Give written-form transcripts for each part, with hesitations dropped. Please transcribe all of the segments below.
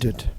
seated.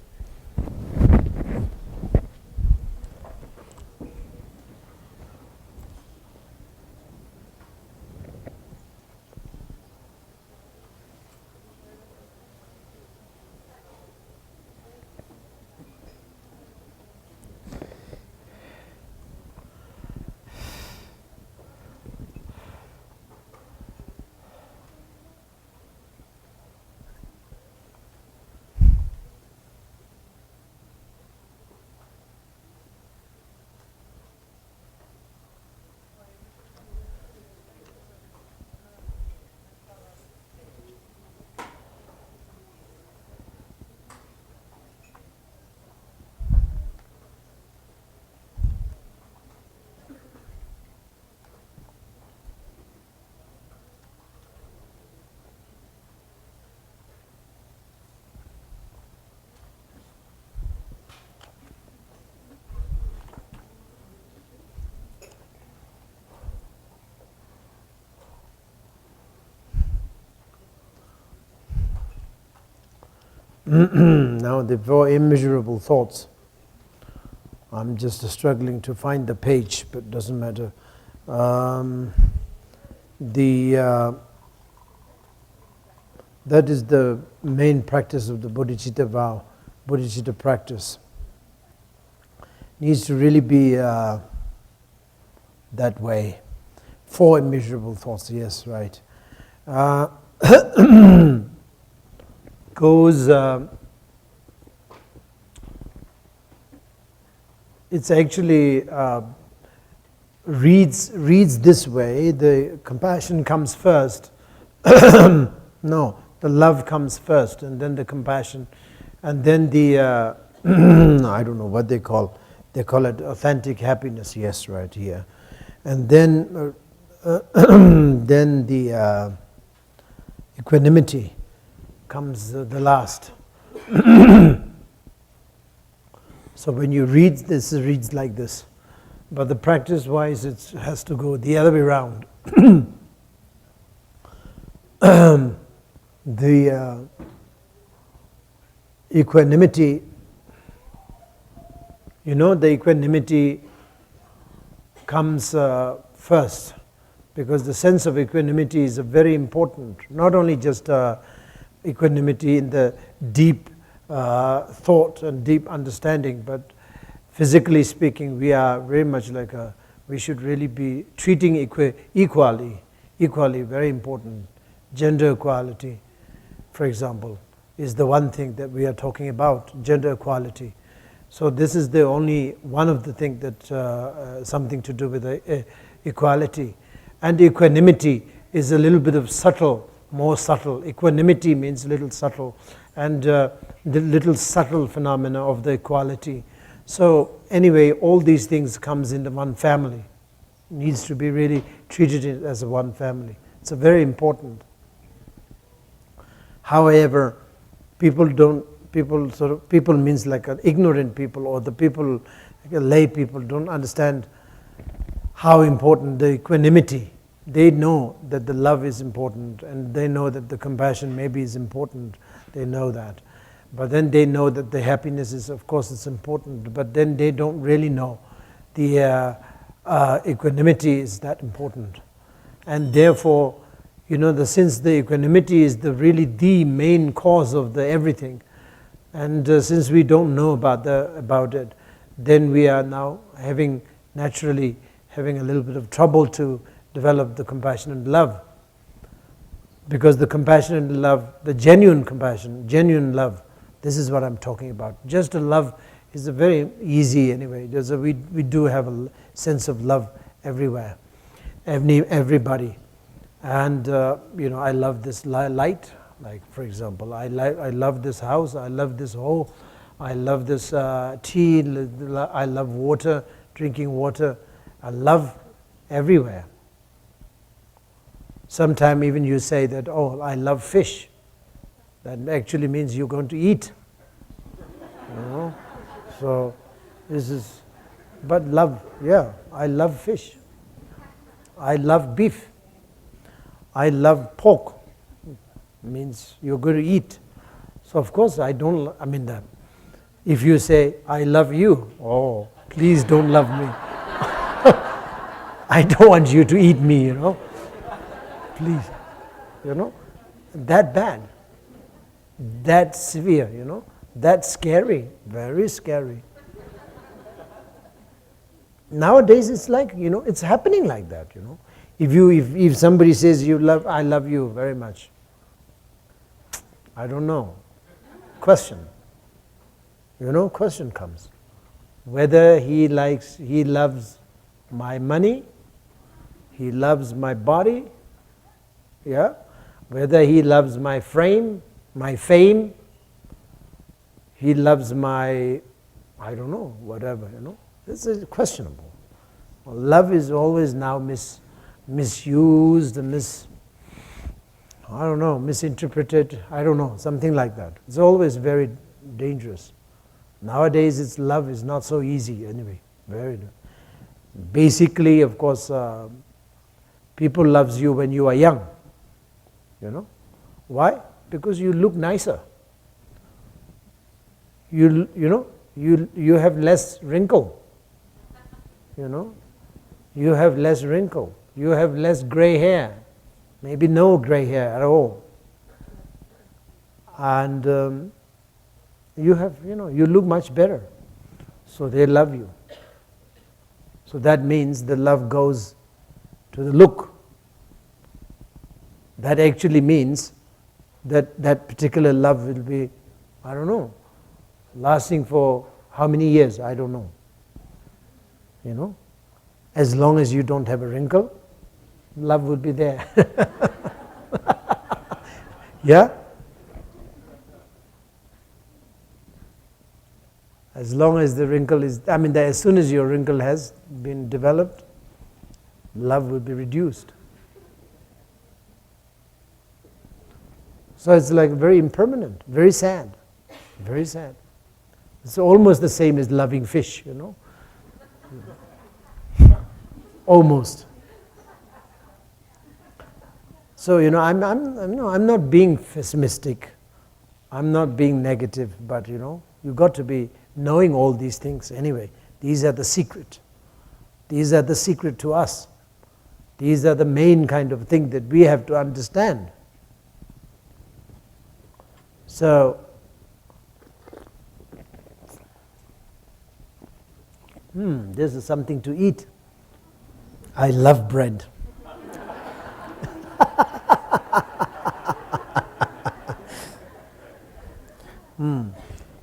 Now the four immeasurable thoughts. I'm just struggling to find the page, but it doesn't matter. That is the main practice of the bodhicitta vow, bodhicitta practice. Needs to really be that way. Four immeasurable thoughts, yes, right. Goes, it's actually reads this way. The compassion comes first. No, the love comes first, and then the compassion, and then the I don't know what they call it authentic happiness. Yes, right here, and then then the equanimity comes the last. So when you read this, it reads like this. But the practice-wise, it has to go the other way around. The equanimity, the equanimity comes first, because the sense of equanimity is very important. Not only just equanimity in the deep thought and deep understanding, but physically speaking, we are very much like we should really be treating equally, very important. Gender equality, for example, is the one thing that we are talking about, gender equality. So this is the only one of the things that something to do with equality. And equanimity is a little bit of more subtle. Equanimity means little subtle, and the little subtle phenomena of the equality. So anyway, all these things comes into one family. Needs to be really treated as a one family. It's a very important. However, people means like ignorant people, or the people, like lay people, don't understand how important the equanimity. They know that the love is important, and they know that the compassion maybe is important. They know that. But then they know that the happiness is, of course, it's important. But then they don't really know the equanimity is that important. And therefore, since the equanimity is really the main cause of the everything, and since we don't know about it, then we are now naturally having a little bit of trouble to develop the compassion and love. Because the compassion and love, the genuine compassion, genuine love, this is what I'm talking about. Just a love is a very easy anyway. We do have a sense of love everywhere, everybody. And I love this light, like for example, I love this house, I love this hole, I love this tea, I love water, drinking water. I love everywhere. Sometimes even you say that, oh, I love fish. That actually means you're going to eat. So this is, but love, yeah, I love fish. I love beef. I love pork. Means you're going to eat. So of course the If you say, I love you, oh, please don't love me. I don't want you to eat me, Please. That bad. That severe, That scary. Very scary. Nowadays it's like, it's happening like that, If somebody says I love you very much, I don't know. Question. Question comes. Whether he loves my money, he loves my body, yeah? Whether he loves my fame, he loves my, I don't know, whatever, This is questionable. Love is always now misused, misinterpreted, I don't know, something like that. It's always very dangerous. Nowadays, love is not so easy anyway. Basically, of course, people loves you when you are young. Why? Because you look nicer. You have less wrinkle. You have less wrinkle. You have less gray hair. Maybe no gray hair at all. And you look much better. So they love you. So that means the love goes to the look. That actually means that particular love will be, I don't know, lasting for how many years, I don't know. As long as you don't have a wrinkle, love will be there. Yeah? As long as the wrinkle is, as soon as your wrinkle has been developed, love will be reduced. So it's like very impermanent, very sad, very sad. It's almost the same as loving fish, Almost. So I'm not being pessimistic. I'm not being negative, but you've got to be knowing all these things anyway. These are the secret. These are the secret to us. These are the main kind of thing that we have to understand. So, this is something to eat. I love bread.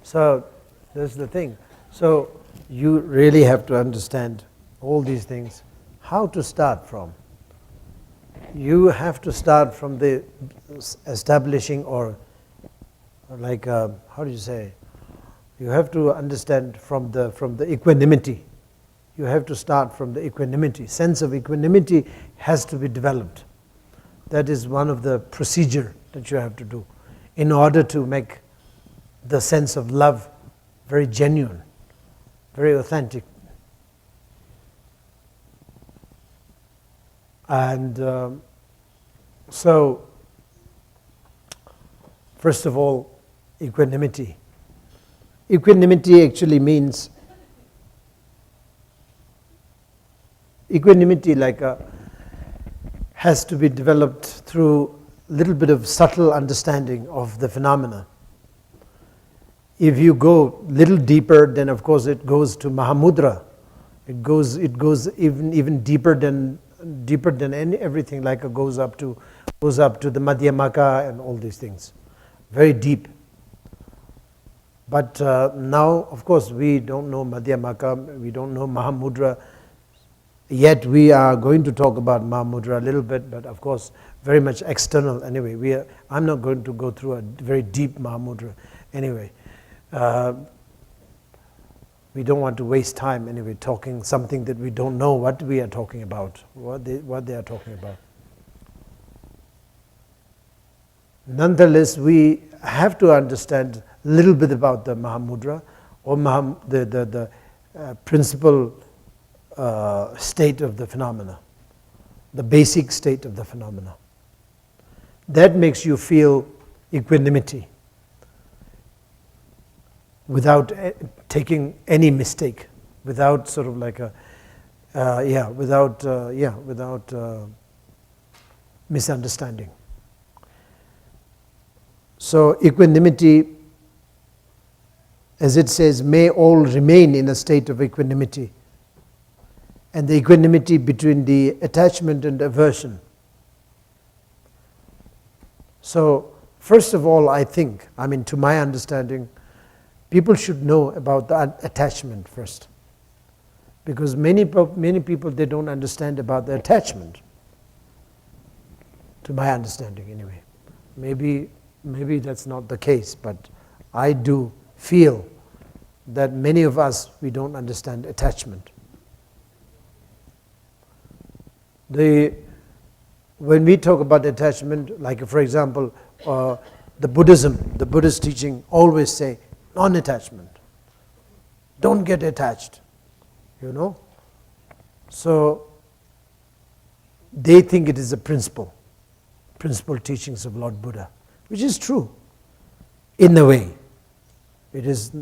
So, that's the thing. So, you really have to understand all these things. How to start from? You have to start from the establishing, or like, how do you say? You have to understand from the equanimity. You have to start from the equanimity. Sense of equanimity has to be developed. That is one of the procedure that you have to do in order to make the sense of love very genuine, very authentic. And so, first of all, equanimity. Equanimity actually means, equanimity has to be developed through a little bit of subtle understanding of the phenomena. If you go a little deeper, then of course it goes to Mahamudra. It goes even deeper than everything. Like it goes up to the Madhyamaka and all these things, very deep. But now, of course, we don't know Madhyamaka, we don't know Mahamudra. Yet we are going to talk about Mahamudra a little bit, but of course, very much external anyway. I'm not going to go through a very deep Mahamudra anyway. We don't want to waste time anyway talking something that we don't know what we are talking about, what they are talking about. Nonetheless, we have to understand a little bit about the Mahamudra, or the principal state of the phenomena, the basic state of the phenomena. That makes you feel equanimity. without taking any mistake, without sort of like a without misunderstanding. So equanimity, as it says, may all remain in a state of equanimity, and the equanimity between the attachment and aversion. So first of all, I think, to my understanding, people should know about the attachment first, because many people, they don't understand about the attachment, to my understanding anyway. Maybe that's not the case, but I do feel that many of us, we don't understand attachment. When we talk about attachment, like for example, the Buddhist teaching always say non-attachment. Don't get attached, So they think it is a principle teachings of Lord Buddha, which is true, in a way. It is,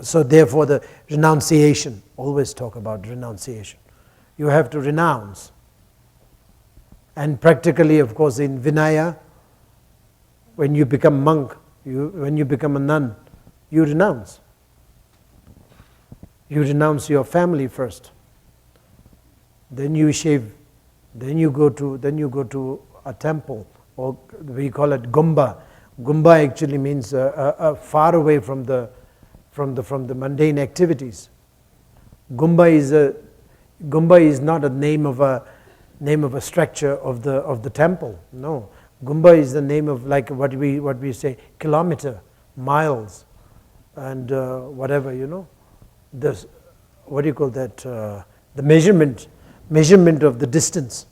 so therefore the renunciation, always talk about renunciation. You have to renounce. And practically, of course, in Vinaya, when you become monk, when you become a nun, you renounce. You renounce your family first. Then you shave. Then you go to a temple, or we call it gumba. Gumba actually means far away from the mundane activities. Gumba is not a name of a structure of the temple. No, Gumba is the name of, like what we say, kilometer, miles, and whatever, This, what do you call that? The measurement of the distance.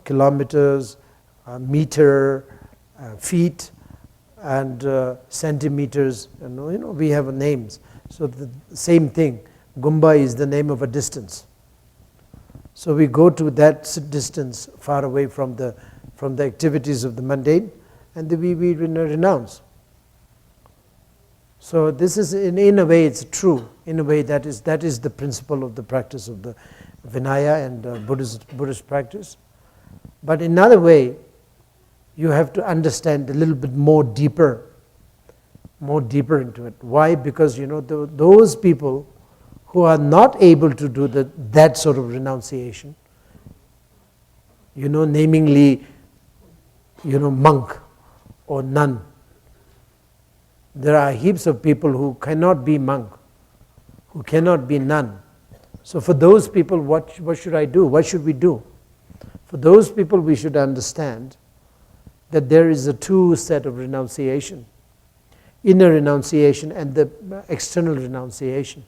Kilometers, meter, feet, and centimeters. We have names. So the same thing. Gumba is the name of a distance. So we go to that distance far away from the activities of the mundane, and we renounce. So this is, in a way, it's true. In a way, that is the principle of the practice of the Vinaya and Buddhist practice. But in another way, you have to understand a little bit more deeper into it. Why? Because those people who are not able to do that sort of renunciation, namely, monk or nun. There are heaps of people who cannot be monk, who cannot be nun. So for those people, what should I do? What should we do? For those people, we should understand that there is a two set of renunciation: inner renunciation and the external renunciation.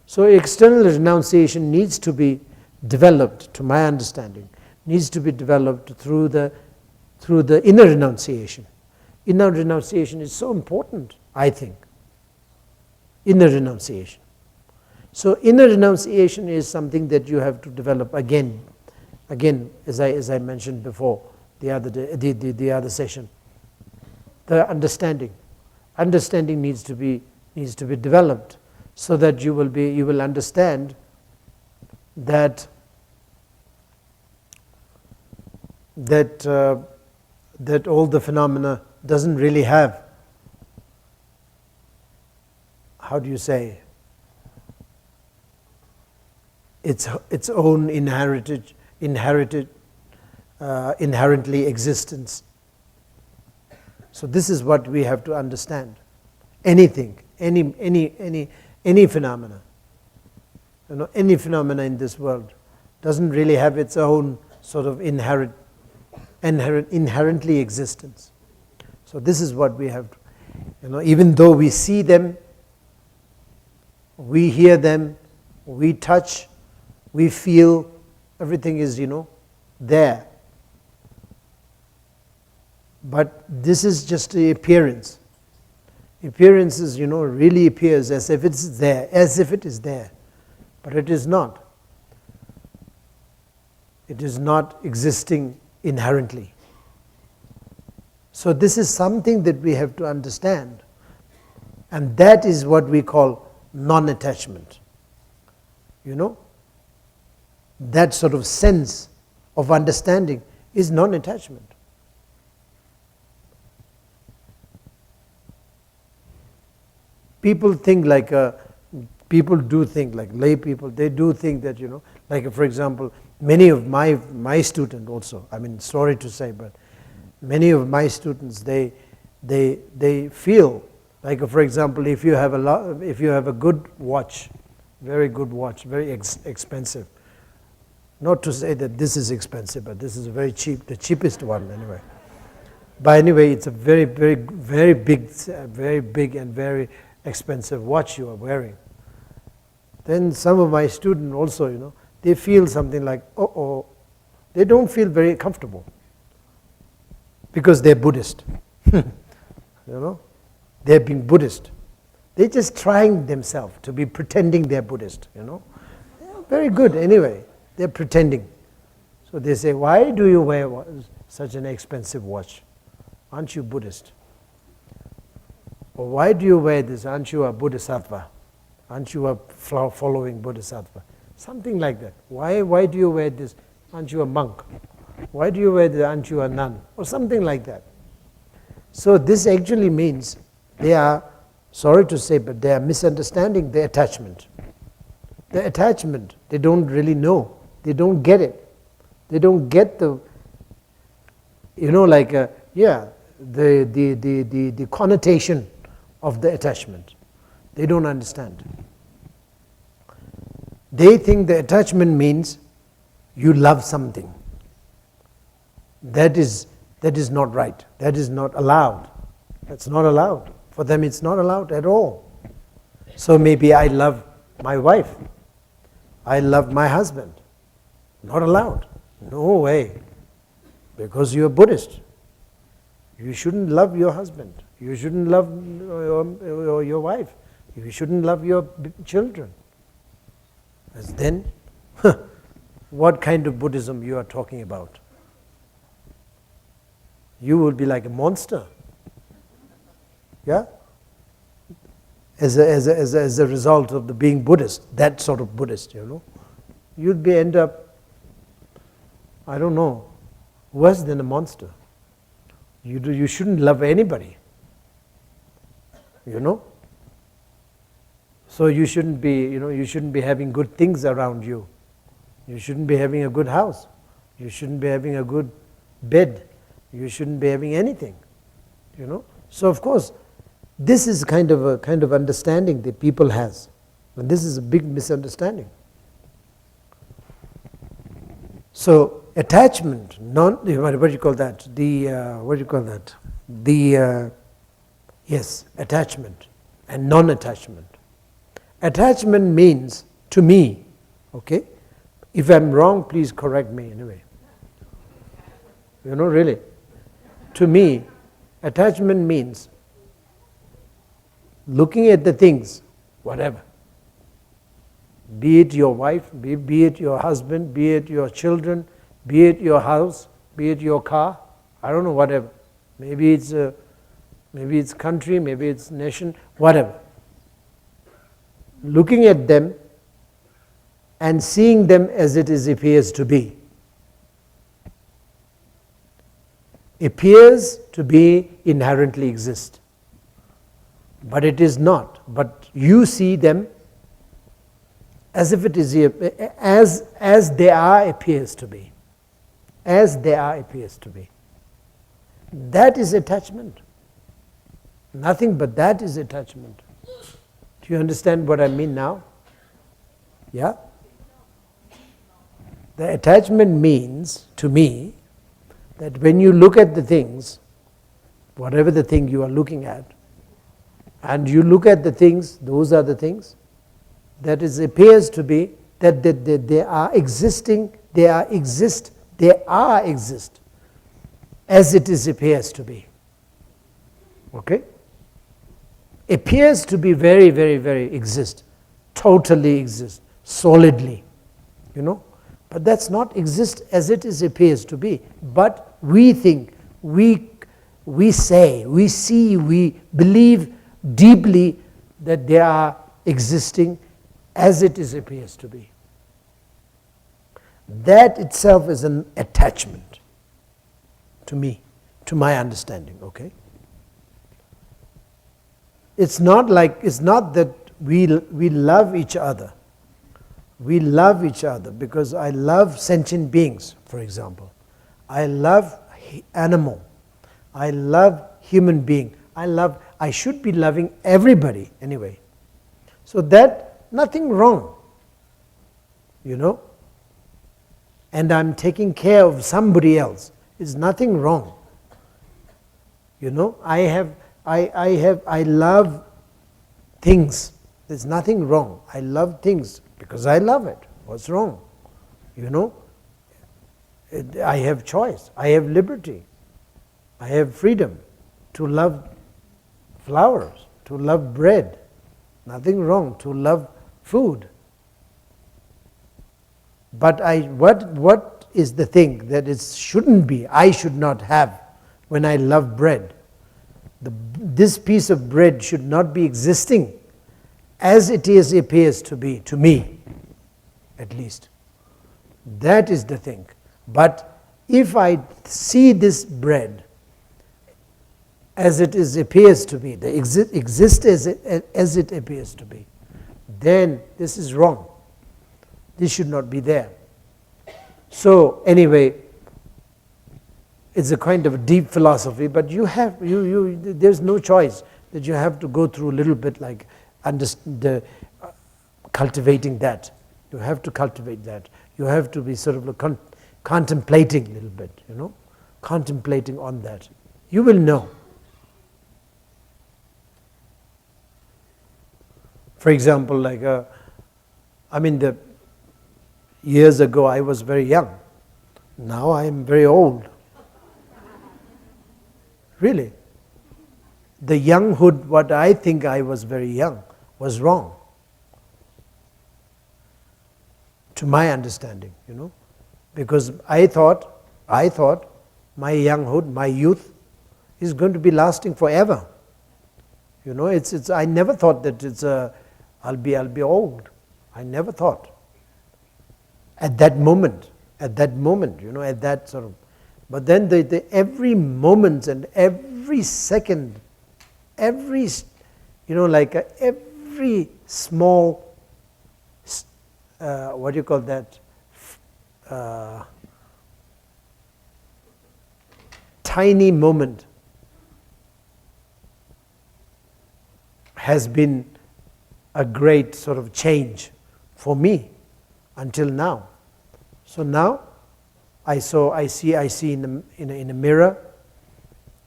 So external renunciation needs to be developed, to my understanding, needs to be developed through the inner renunciation. Inner renunciation is so important, I think. Inner renunciation. So inner renunciation is something that you have to develop again, as I mentioned before, the other session. The understanding needs to be developed, so that you will understand that all the phenomena doesn't really have, how do you say, its own inherently existence. So this is what we have to understand. Anything, any phenomena, any phenomena in this world doesn't really have its own sort of inherently existence. So this is what we have to, even though we see them, we hear them, we touch, we feel, everything is, there. But this is just the appearance. Appearances, really appears as if it's there, as if it is there. But it is not. It is not existing inherently. So this is something that we have to understand, and that is what we call non-attachment. That sort of sense of understanding is non-attachment. People think like people do think like lay people. They do think that like for example, many of my students also. I mean, sorry to say, but many of my students they feel like, for example, if you have a good watch, very good watch, very expensive. Not to say that this is expensive, but this is very cheap, the cheapest one anyway. But anyway, it's a very, very, very big and very expensive watch you are wearing. Then some of my students also, they feel something like, they don't feel very comfortable because they're Buddhist. They're being Buddhist. They're just trying themselves to be pretending they're Buddhist. They're very good anyway. They're pretending. So they say, why do you wear such an expensive watch? Aren't you Buddhist? Or why do you wear this? Aren't you a Bodhisattva? Aren't you a following Bodhisattva? Something like that. Why do you wear this? Aren't you a monk? Why do you wear this? Aren't you a nun? Or something like that. So this actually means they are, sorry to say, but they are misunderstanding the attachment. The attachment, they don't really know. They don't get it. They don't get the, the connotation of the attachment. They don't understand. They think the attachment means you love something. That is not right. That is not allowed. That's not allowed. For them it's not allowed at all. So maybe I love my wife. I love my husband. Not allowed. No way. Because you're Buddhist. You shouldn't love your husband. You shouldn't love your wife. You shouldn't love your children. As then, what kind of Buddhism you are talking about? You will be like a monster. Yeah? As a result of the being Buddhist, that sort of Buddhist, you'd end up, I don't know, worse than a monster. You shouldn't love anybody. So you shouldn't be having good things around you. You shouldn't be having a good house. You shouldn't be having a good bed. You shouldn't be having anything. So of course, this is kind of understanding that people has, and this is a big misunderstanding. So attachment, what do you call that? Attachment and non-attachment. Attachment means, to me, okay, if I'm wrong, please correct me anyway. Really, to me, attachment means looking at the things, whatever, be it your wife, be it your husband, be it your children, be it your house, be it your car, I don't know, whatever. Maybe it's country, maybe it's nation, whatever. Looking at them and seeing them as it appears to be. Appears to be inherently exist. But it is not. But you see them as if it is, as they are appears to be. As they are appears to be. That is attachment. Nothing but that is attachment. Do you understand what I mean now? Yeah? The attachment means, to me, that when you look at the things, whatever the thing you are looking at, and you look at the things, those are the things, that is appears to be, that they are existing, they are exist, as it is appears to be. Okay? Appears to be very, very, very exist, totally exist, solidly, But that's not exist as it is appears to be. But we think, we we say, we see, we believe deeply that they are existing as it is appears to be. That itself is an attachment to me, to my understanding, okay? It's not that we love each other. We love each other because I love sentient beings, for example. I love animal. I love human being. I should be loving everybody anyway. So that, nothing wrong, you know. And I'm taking care of somebody else. There's nothing wrong. You know, I love things. There's nothing wrong. I love things because I love it. What's wrong? You know, I have choice. I have liberty. I have freedom to love flowers, to love bread. Nothing wrong to love food. But what is the thing that it shouldn't be, I should not have when I love bread? This piece of bread should not be existing as it is appears to be, to me, at least. That is the thing. But if I see this bread as it is appears to be, exist as it appears to be, then this is wrong. This should not be there. So anyway, it's a kind of a deep philosophy, but there's no choice, that you have to go through a little bit like cultivating that. You have to cultivate that. You have to be sort of contemplating a little bit, you know, contemplating on that. You will know. For example, like years ago I was very young. Now I am very old. Really. The younghood, what I think I was very young, was wrong. To my understanding, you know. Because I thought my younghood, my youth is going to be lasting forever. You know, I never thought that I'll be old. I never thought. At that moment, you know, at that sort of, but then every moment and every second, every small, what do you call that? Tiny moment has been a great sort of change for me until now. So now I see in a mirror,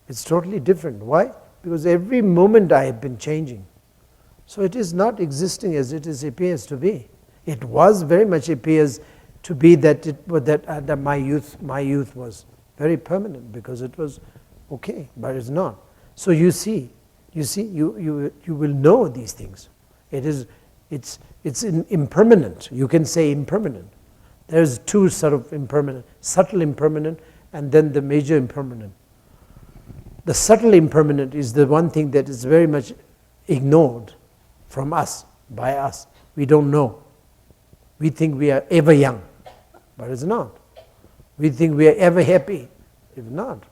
it's totally different. Why? Because every moment I have been changing. So it is not existing as it appears to be. It was very much appears to be that my youth was very permanent because it was okay, but it's not. So you will know these things. It's impermanent. You can say impermanent. There's two sort of impermanent, subtle impermanent, and then the major impermanent. The subtle impermanent is the one thing that is very much ignored from us, by us. We don't know. We think we are ever young, but it's not. We think we are ever happy, it's not.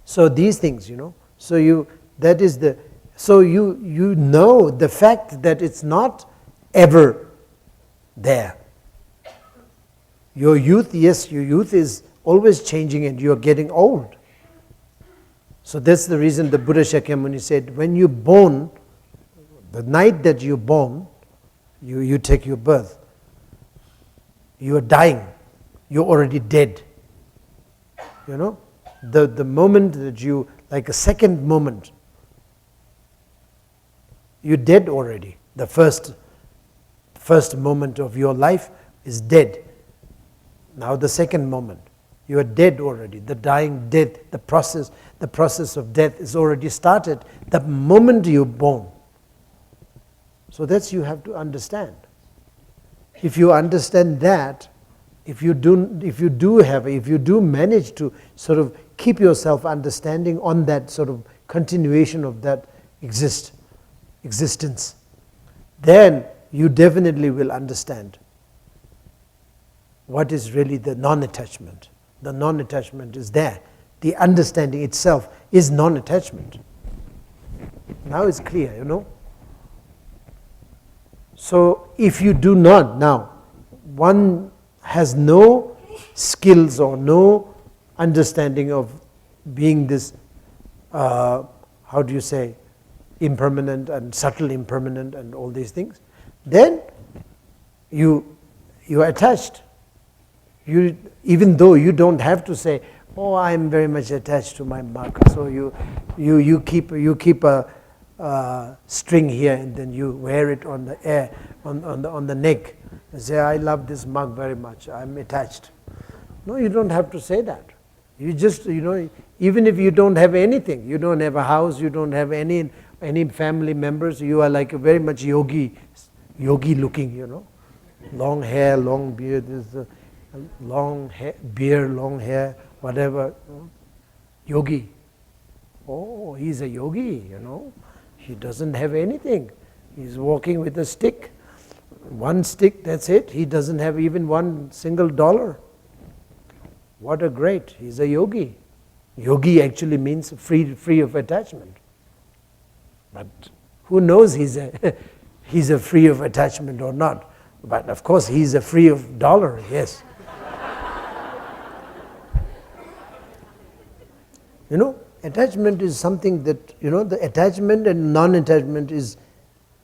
So these things, you know, so you know the fact that it's not ever there. Your youth, yes, your youth is always changing and you're getting old. So that's the reason the Buddha Shakyamuni said, when you're born, the night that you're born, you take your birth, you are dying, you're already dead. You know, the moment that you, like a second moment, you're dead already. The first moment of your life is dead. Now the second moment, you are dead already. The dying death, the process of death is already started the moment you're born. So that's you have to understand. If you understand that, if you do manage to sort of keep yourself understanding on that sort of continuation of that existence, then you definitely will understand what is really the non-attachment. The non-attachment is there. The understanding itself is non-attachment. Now it's clear, you know. So if you do not, now, one has no skills or no understanding of being this, how do you say, impermanent and subtle impermanent and all these things, then you are attached. Even though you don't have to say, oh, I am very much attached to my mug. So you keep a string here and then you wear it on the air, on the neck, and say, I love this mug very much, I'm attached. No, you don't have to say that. You just, even if you don't have anything, you don't have a house, you don't have any family members, you are like a very much yogi looking, long hair, long beard, long beard, long hair, whatever, yogi. Oh, he's a yogi, He doesn't have anything. He's walking with a stick. One stick, that's it. He doesn't have even one single dollar. What a great, he's a yogi. Yogi actually means free of attachment. But who knows he's a free of attachment or not. But of course he's a free of dollar, yes. Attachment is something that, the attachment and non-attachment is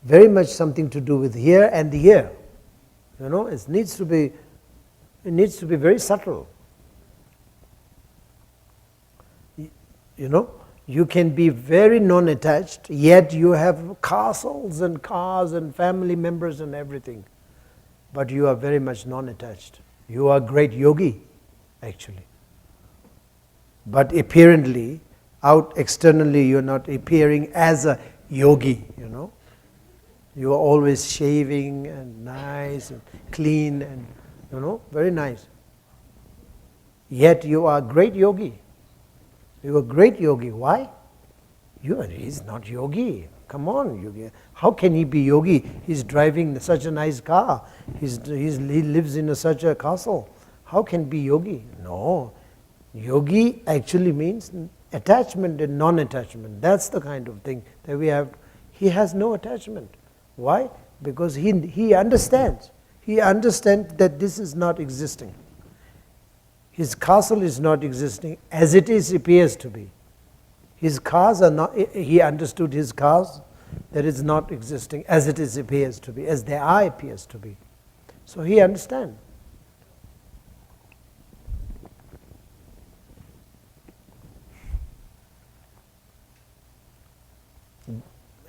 very much something to do with here and here. It needs to be very subtle. You can be very non-attached, yet you have castles and cars and family members and everything. But you are very much non-attached. You are a great yogi, actually. But apparently, out externally, you're not appearing as a yogi, You are always shaving and nice and clean and, very nice. Yet you are a great yogi. You are a great yogi. Why? He's not yogi. Come on, yogi. How can he be yogi? He's driving such a nice car. He lives in such a castle. How can he be yogi? No. Yogi actually means attachment and non-attachment. That's the kind of thing that we have. He has no attachment. Why? Because he understands. He understands that this is not existing. His castle is not existing as it appears to be. His cars are not, he understood his cars, that is not existing as it appears to be, as the eye appears to be. So he understands.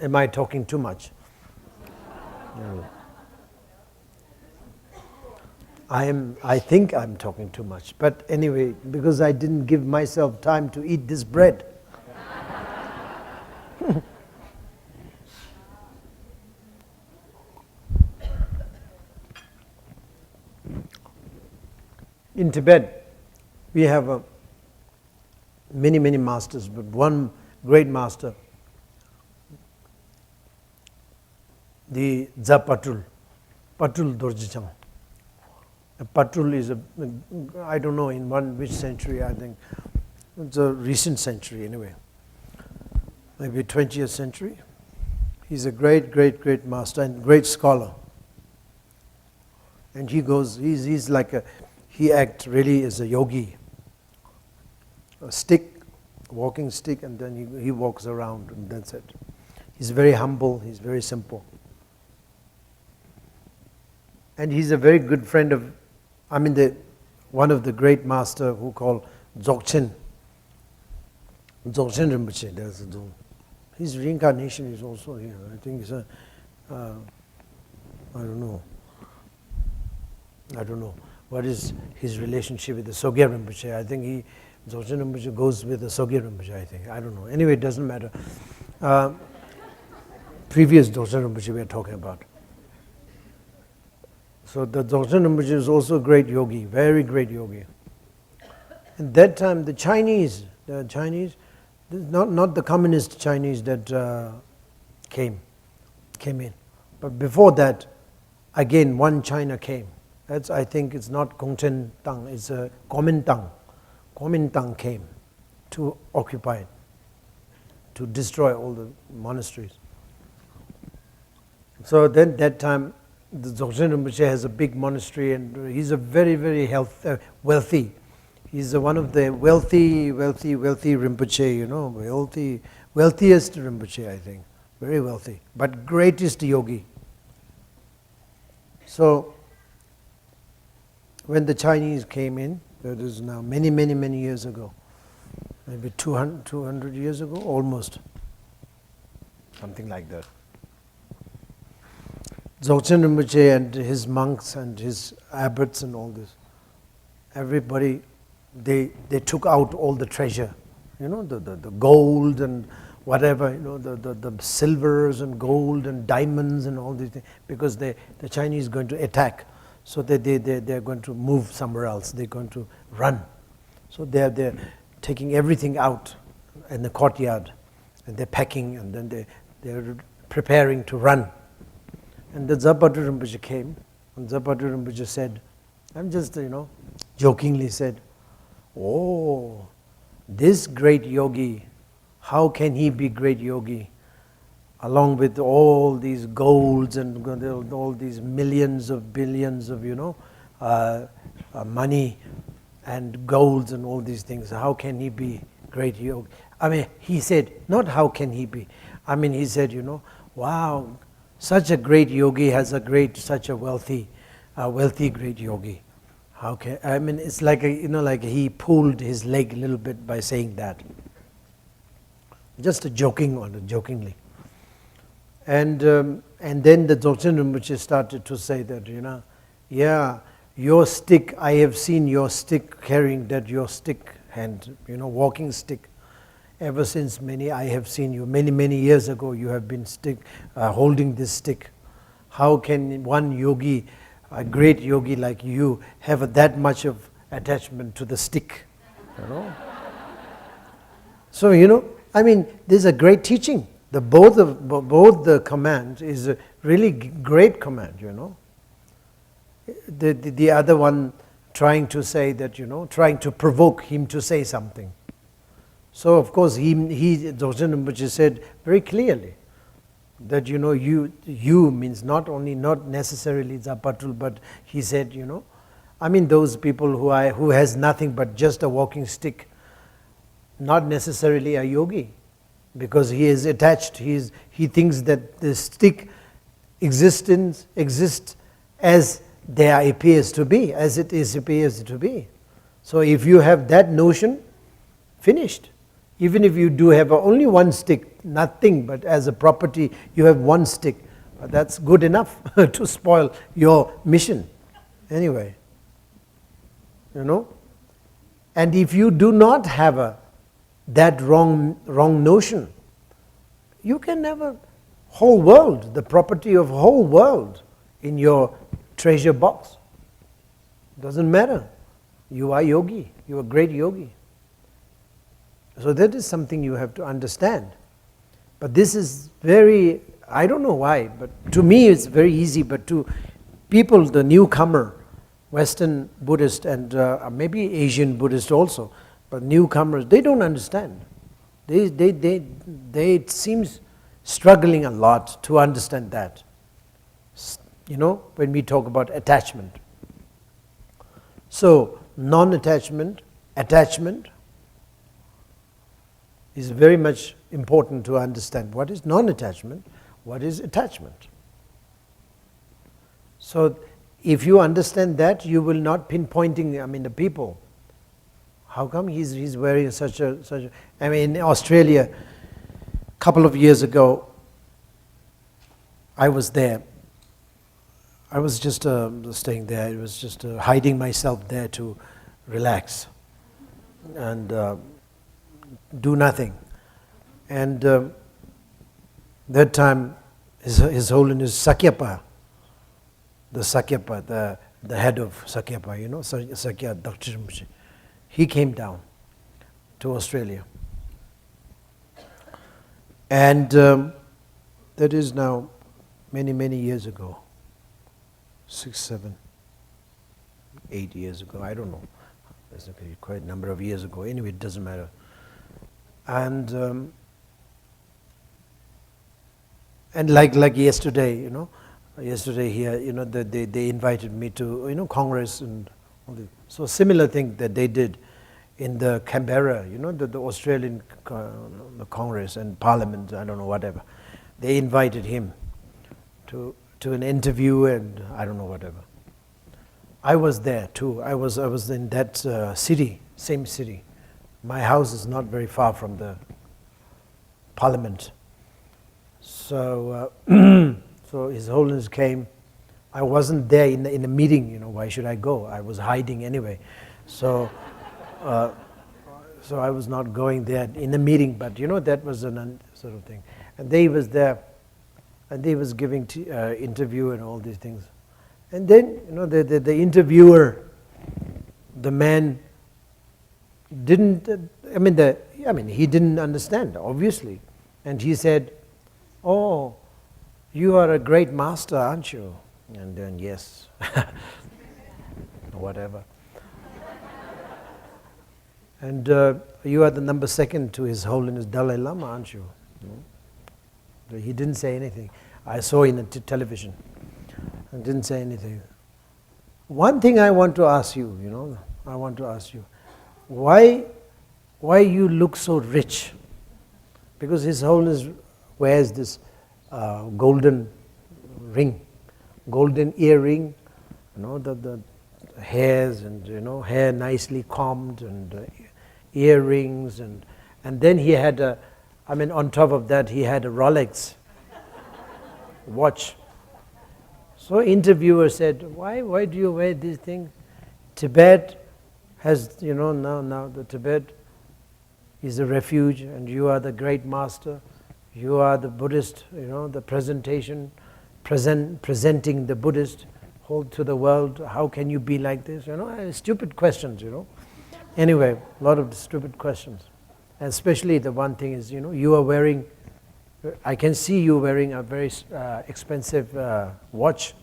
Am I talking too much? No. I think I'm talking too much, but anyway, because I didn't give myself time to eat this bread. In Tibet, we have many masters, but one great master, the Patul Dorjichang. Patul is I don't know in which century, I think. It's a recent century anyway. Maybe 20th century. He's a great master and great scholar. And he's like he acts really as a yogi. A walking stick, and then he walks around and that's it. He's very humble, he's very simple. And he's a very good friend of, one of the great master who called Dzogchen Rinpoche. His reincarnation is also here. I think it's I don't know. What is his relationship with the Sogya Rinpoche? I think Dzogchen Rinpoche goes with the Sogya Rinpoche, I think. I don't know. Anyway, it doesn't matter. Previous Dzogchen Rinpoche we are talking about. So the Dzogchen Rinpoche is also a great yogi, very great yogi. At that time, the Chinese, not the communist Chinese that came in, but before that, again one China came. That's, I think it's not Gongchen Tang, it's Kuomintang. Kuomintang came to occupy it, to destroy all the monasteries. So then that time, the Dzogchen Rinpoche has a big monastery, and he's a very, very wealthy. He's one of the wealthy Rinpoche, you know, wealthiest Rinpoche, I think. Very wealthy, but greatest yogi. So when the Chinese came in, that is now many years ago, maybe 200 years ago, almost, something like that. Dzogchen Rinpoche and his monks and his abbots and all this, everybody, they took out all the treasure, you know, the gold and whatever, you know, the silvers and gold and diamonds and all these things, because the Chinese are going to attack. So they're going to move somewhere else. They're going to run. So they're taking everything out in the courtyard, and they're packing, and then they're preparing to run. And the Zapadu Rinpoche came, and Zapadu Rinpoche said, I'm just, you know, jokingly said, oh, this great yogi, how can he be great yogi? Along with all these golds and all these millions of billions of, you know, money and golds and all these things, how can he be great yogi? I mean, he said, not how can he be, I mean, he said, you know, wow, such a great yogi has such a wealthy great yogi. How can, I mean, it's like, you know, like he pulled his leg a little bit by saying that. Just a jokingly. And then the Dzogchen Rinpoche started to say that, you know, yeah, your stick, I have seen your stick carrying that, your stick hand, you know, walking stick. Ever since I have seen you, many years ago, you have been holding this stick. How can one yogi, a great yogi like you, have that much of attachment to the stick? You know? So, you know, I mean, this is a great teaching. Both the command is a really great command, you know. The other one trying to say that, you know, trying to provoke him to say something. So of course Dzogchen Rinpoche said very clearly that, you know, you means not necessarily Zapatul, but he said, you know, I mean those people who has nothing but just a walking stick, not necessarily a yogi, because he is attached. He thinks that the stick exists as there appears to be, as it appears to be. So if you have that notion, finished. Even if you do have only one stick, nothing but as a property, you have one stick, that's good enough to spoil your mission. Anyway, you know. And if you do not have that wrong notion, you can never whole world, the property of whole world in your treasure box. Doesn't matter. You are yogi. You are a great yogi. So that is something you have to understand. But this is very, I don't know why, but to me it's very easy, but to people, the newcomer, Western Buddhist and maybe Asian Buddhist also, but newcomers, they don't understand. They seems struggling a lot to understand that. You know, when we talk about attachment. So, non-attachment, attachment is very much important to understand. What is non-attachment? What is attachment? So, if you understand that, you will not pinpointing, I mean, the people. How come he's wearing such a, I mean, in Australia, a couple of years ago, I was there. I was just staying there. I was just hiding myself there to relax and do nothing. And that time, His Holiness Sakyapa, the Sakyapa, the head of Sakyapa, you know, Sakya Dakshinamushi, he came down to Australia. And that is now many, many years ago, 6, 7, 8 years ago, I don't know. It's quite a number of years ago. Anyway, it doesn't matter. And like yesterday, you know, yesterday here, you know, they invited me to, you know, Congress and all this. So similar thing that they did in the Canberra, you know, the Australian the Congress and Parliament, I don't know, whatever. They invited him to an interview and I don't know, whatever. I was there too. I was in that city, same city. My house is not very far from the Parliament. So, so His Holiness came. I wasn't there in the meeting. You know, why should I go? I was hiding anyway. So, so I was not going there in the meeting. But you know, that was an sort of thing. And they was there, and they was giving interview and all these things. And then, you know, the interviewer, the man didn't, I mean, he didn't understand, obviously. And he said, "Oh, you are a great master, aren't you?" And then, yes, whatever. And you are the number 2 to His Holiness Dalai Lama, aren't you? No? He didn't say anything. I saw in the television. I didn't say anything. One thing I want to ask you, you know, I want to ask you, why you look so rich? Because His Holiness wears this golden ring, golden earring, you know, the hairs and, you know, hair nicely combed and earrings and then he had on top of that he had a Rolex watch. So interviewer said, why do you wear this thing? Tibet has, you know, now the Tibet is a refuge and you are the great master. You are the Buddhist, you know, the presenting the Buddhist whole to the world. How can you be like this? You know, stupid questions, you know. Anyway, a lot of stupid questions. And especially the one thing is, you know, you are wearing, I can see you wearing a very expensive watch.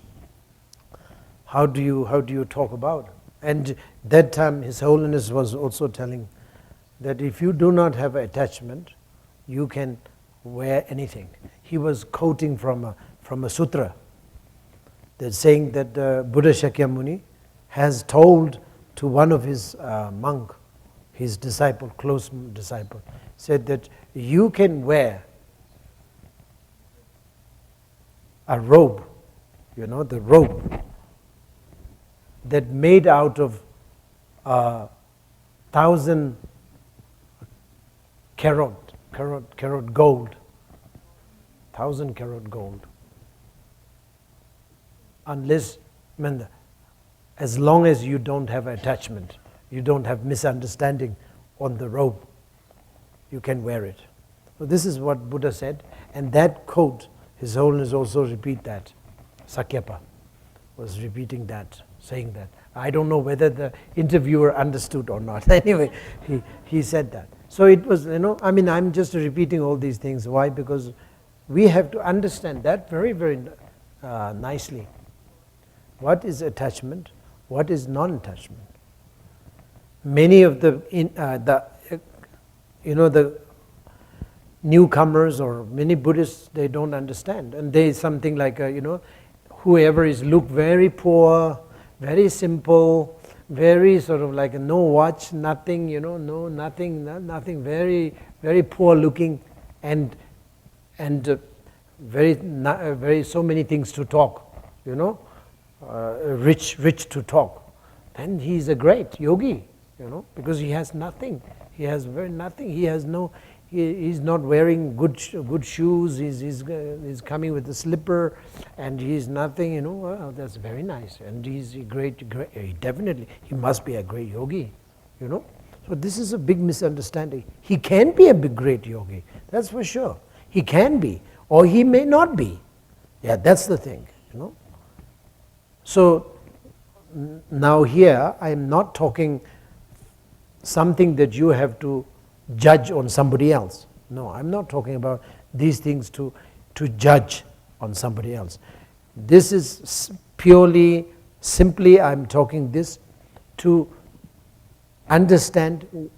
How do you talk about it? And that time His Holiness was also telling that if you do not have attachment, you can wear anything. He was quoting from a sutra that's saying that Buddha Shakyamuni has told to one of his monk, his disciple, close disciple, said that you can wear a robe, you know, the robe that made out of 1,000 carat gold, 1,000 carat gold. Unless, as long as you don't have attachment, you don't have misunderstanding on the robe, you can wear it. So this is what Buddha said, and that quote, His Holiness also repeat that. Sakyapa was repeating that, saying that. I don't know whether the interviewer understood or not. Anyway, he said that. So it was, you know, I'm just repeating all these things. Why? Because we have to understand that very, very nicely. What is attachment? What is non-attachment? Many of the newcomers or many Buddhists, they don't understand, and they something like whoever is look very poor, very simple, very sort of like no watch, nothing, no nothing, very very poor looking, and very so many things to talk, rich to talk. Then he is a great yogi, because he has nothing. He has very nothing. He has no. He's not wearing good shoes. He's coming with a slipper, and he's nothing. Well, that's very nice. And he's a great. Definitely, he must be a great yogi. So this is a big misunderstanding. He can be a big great yogi. That's for sure. He can be, or he may not be. Yeah, that's the thing. So now here I am not talking something that you have to judge on somebody else. No, I'm not talking about these things to judge on somebody else. This is purely, simply I'm talking this to understand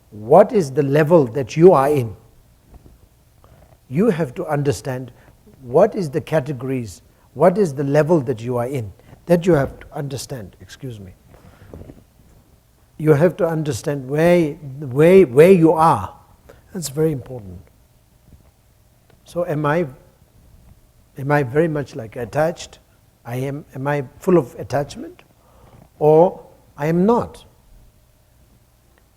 what is the level that you are in. You have to understand what is the categories, what is the level that you are in. That you have to understand, excuse me. You have to understand where you are. That's very important. So am I very much like attached? Am I full of attachment? Or I am not?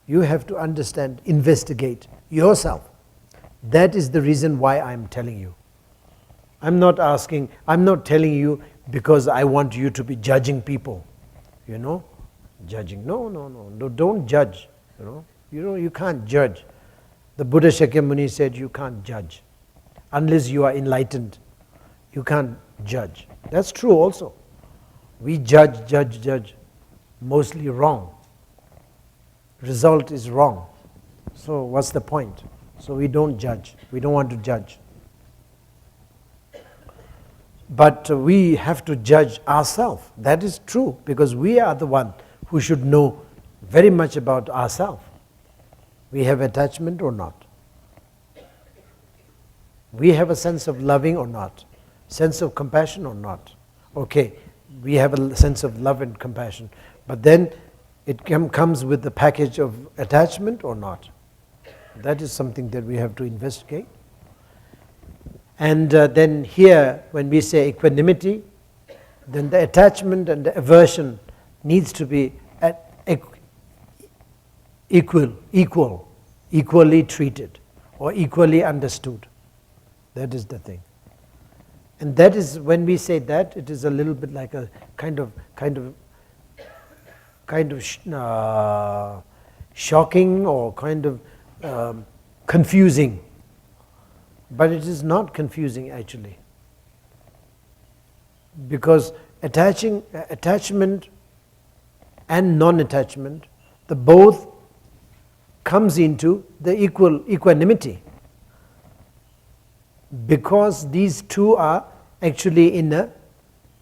You have to understand, investigate yourself. That is the reason why I am telling you. I'm not telling you because I want you to be judging people, judging. No, don't judge, you can't judge. The Buddha Shakyamuni said you can't judge. Unless you are enlightened, you can't judge. That's true also. We judge, mostly wrong. Result is wrong. So what's the point? So we don't judge. We don't want to judge. But we have to judge ourselves. That is true, because we are the one who should know very much about ourselves. We have attachment or not. We have a sense of loving or not. Sense of compassion or not. Okay, we have a sense of love and compassion. But then it comes with the package of attachment or not. That is something that we have to investigate. And then here, when we say equanimity, then the attachment and the aversion needs to be equally treated or equally understood. That is the thing. And that is, when we say that, it is a little bit like a kind of shocking or kind of confusing. But it is not confusing actually, because attachment and non-attachment, the both comes into the equanimity, because these two are actually in the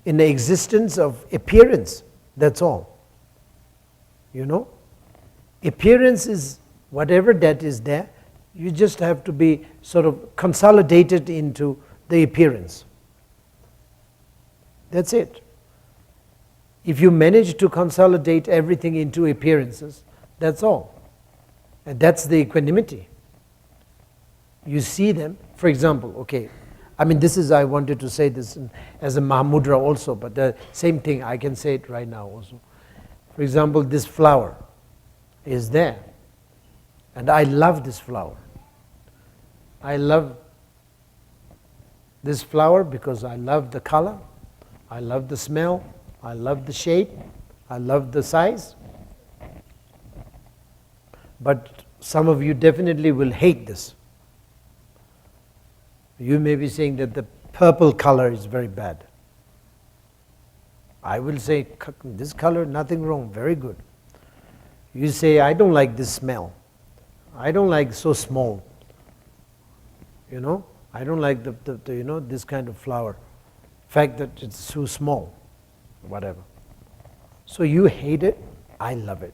existence of appearance. That's all. Appearance is whatever that is there. You just have to be sort of consolidated into the appearance. That's it. If you manage to consolidate everything into appearances, that's all. And that's the equanimity. You see them, for example, okay, I wanted to say this as a Mahamudra also, but the same thing, I can say it right now also. For example, this flower is there. And I love this flower. I love this flower because I love the color, I love the smell, I love the shape, I love the size. But some of you definitely will hate this. You may be saying that the purple color is very bad. I will say, this color, nothing wrong, very good. You say, I don't like this smell. I don't like so small. I don't like the this kind of flower. Fact that it's too small, whatever. So you hate it, I love it.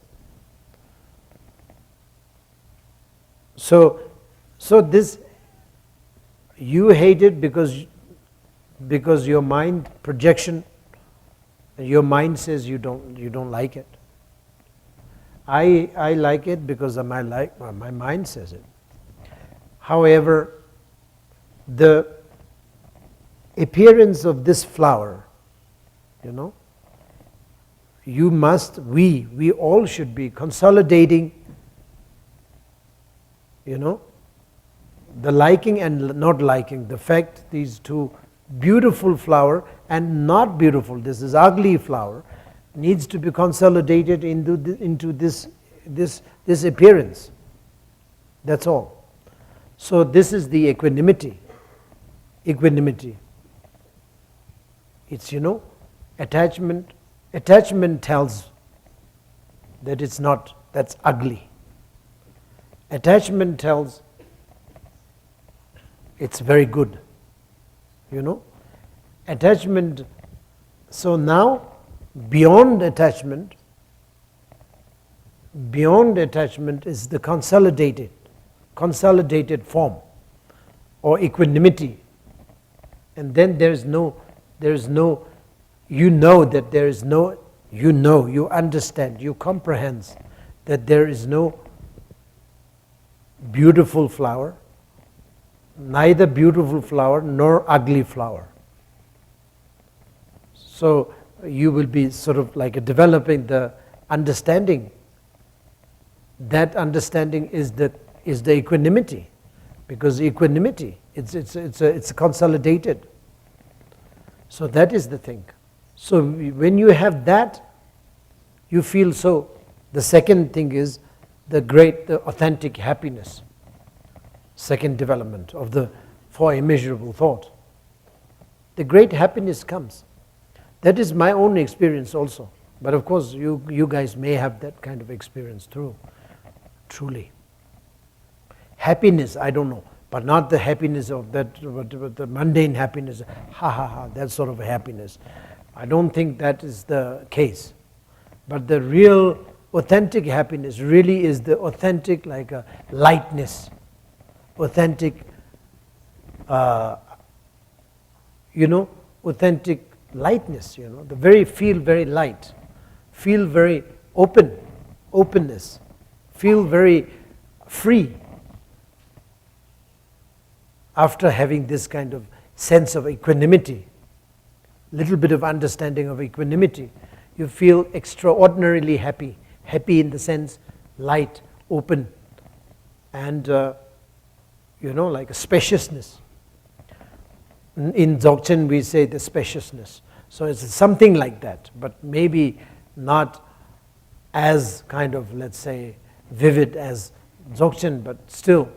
So this, you hate it because your mind projection, your mind says you don't like it. I like it because my mind says it. However, the appearance of this flower, we all should be consolidating, the liking and not liking, the fact these two beautiful flower and not beautiful, this is ugly flower, needs to be consolidated into this appearance. That's all. So this is the equanimity. It's Attachment tells that it's not, that's ugly. Attachment tells it's very good. Attachment. So now, beyond attachment is the consolidated form or equanimity. And then you understand, you comprehend that there is no beautiful flower, neither beautiful flower nor ugly flower. So you will be sort of like developing the understanding. That understanding is the equanimity, because equanimity it's consolidated. So that is the thing. So when you have that, you feel so. The second thing is the authentic happiness. Second development of the four immeasurable thought. The great happiness comes. That is my own experience also. But of course, you guys may have that kind of experience too. Truly. Happiness, I don't know, but not the happiness of that, the mundane happiness, that sort of happiness. I don't think that is the case. But the real authentic happiness really is the authentic, like a lightness, authentic, authentic lightness, feel very light, feel very openness, feel very free after having this kind of sense of equanimity, little bit of understanding of equanimity. You feel extraordinarily happy in the sense light, open, and like a spaciousness. In Dzogchen we say the spaciousness. So it's something like that, but maybe not as kind of, let's say, vivid as Dzogchen, but still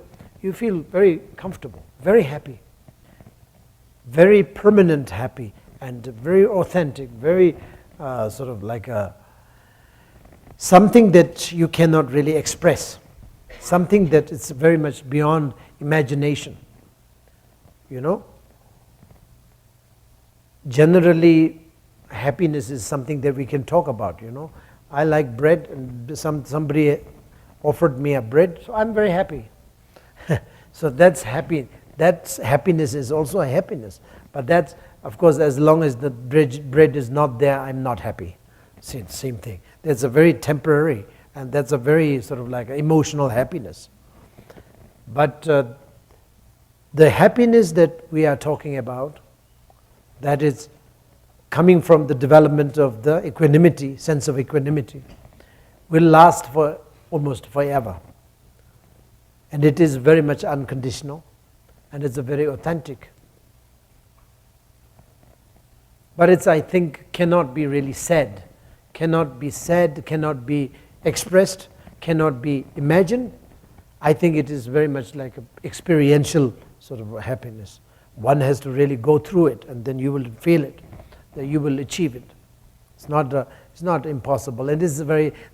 you feel very comfortable, very happy, very permanent happy, and very authentic, very sort of like something that you cannot really express, something that is very much beyond imagination. Generally, happiness is something that we can talk about. I like bread, and somebody offered me a bread, so I'm very happy. So that's happy. That's happiness is also a happiness. But that's, of course, as long as the bread is not there, I'm not happy. Same thing. That's a very temporary, and that's a very sort of like emotional happiness. But the happiness that we are talking about, that is coming from the development of the equanimity, sense of equanimity, will last for almost forever. And it is very much unconditional, and it's a very authentic. But it's, I think, cannot be really said, cannot be expressed, cannot be imagined. I think it is very much like an experiential sort of happiness. One has to really go through it, and then you will feel it, that you will achieve it. It's not impossible. It is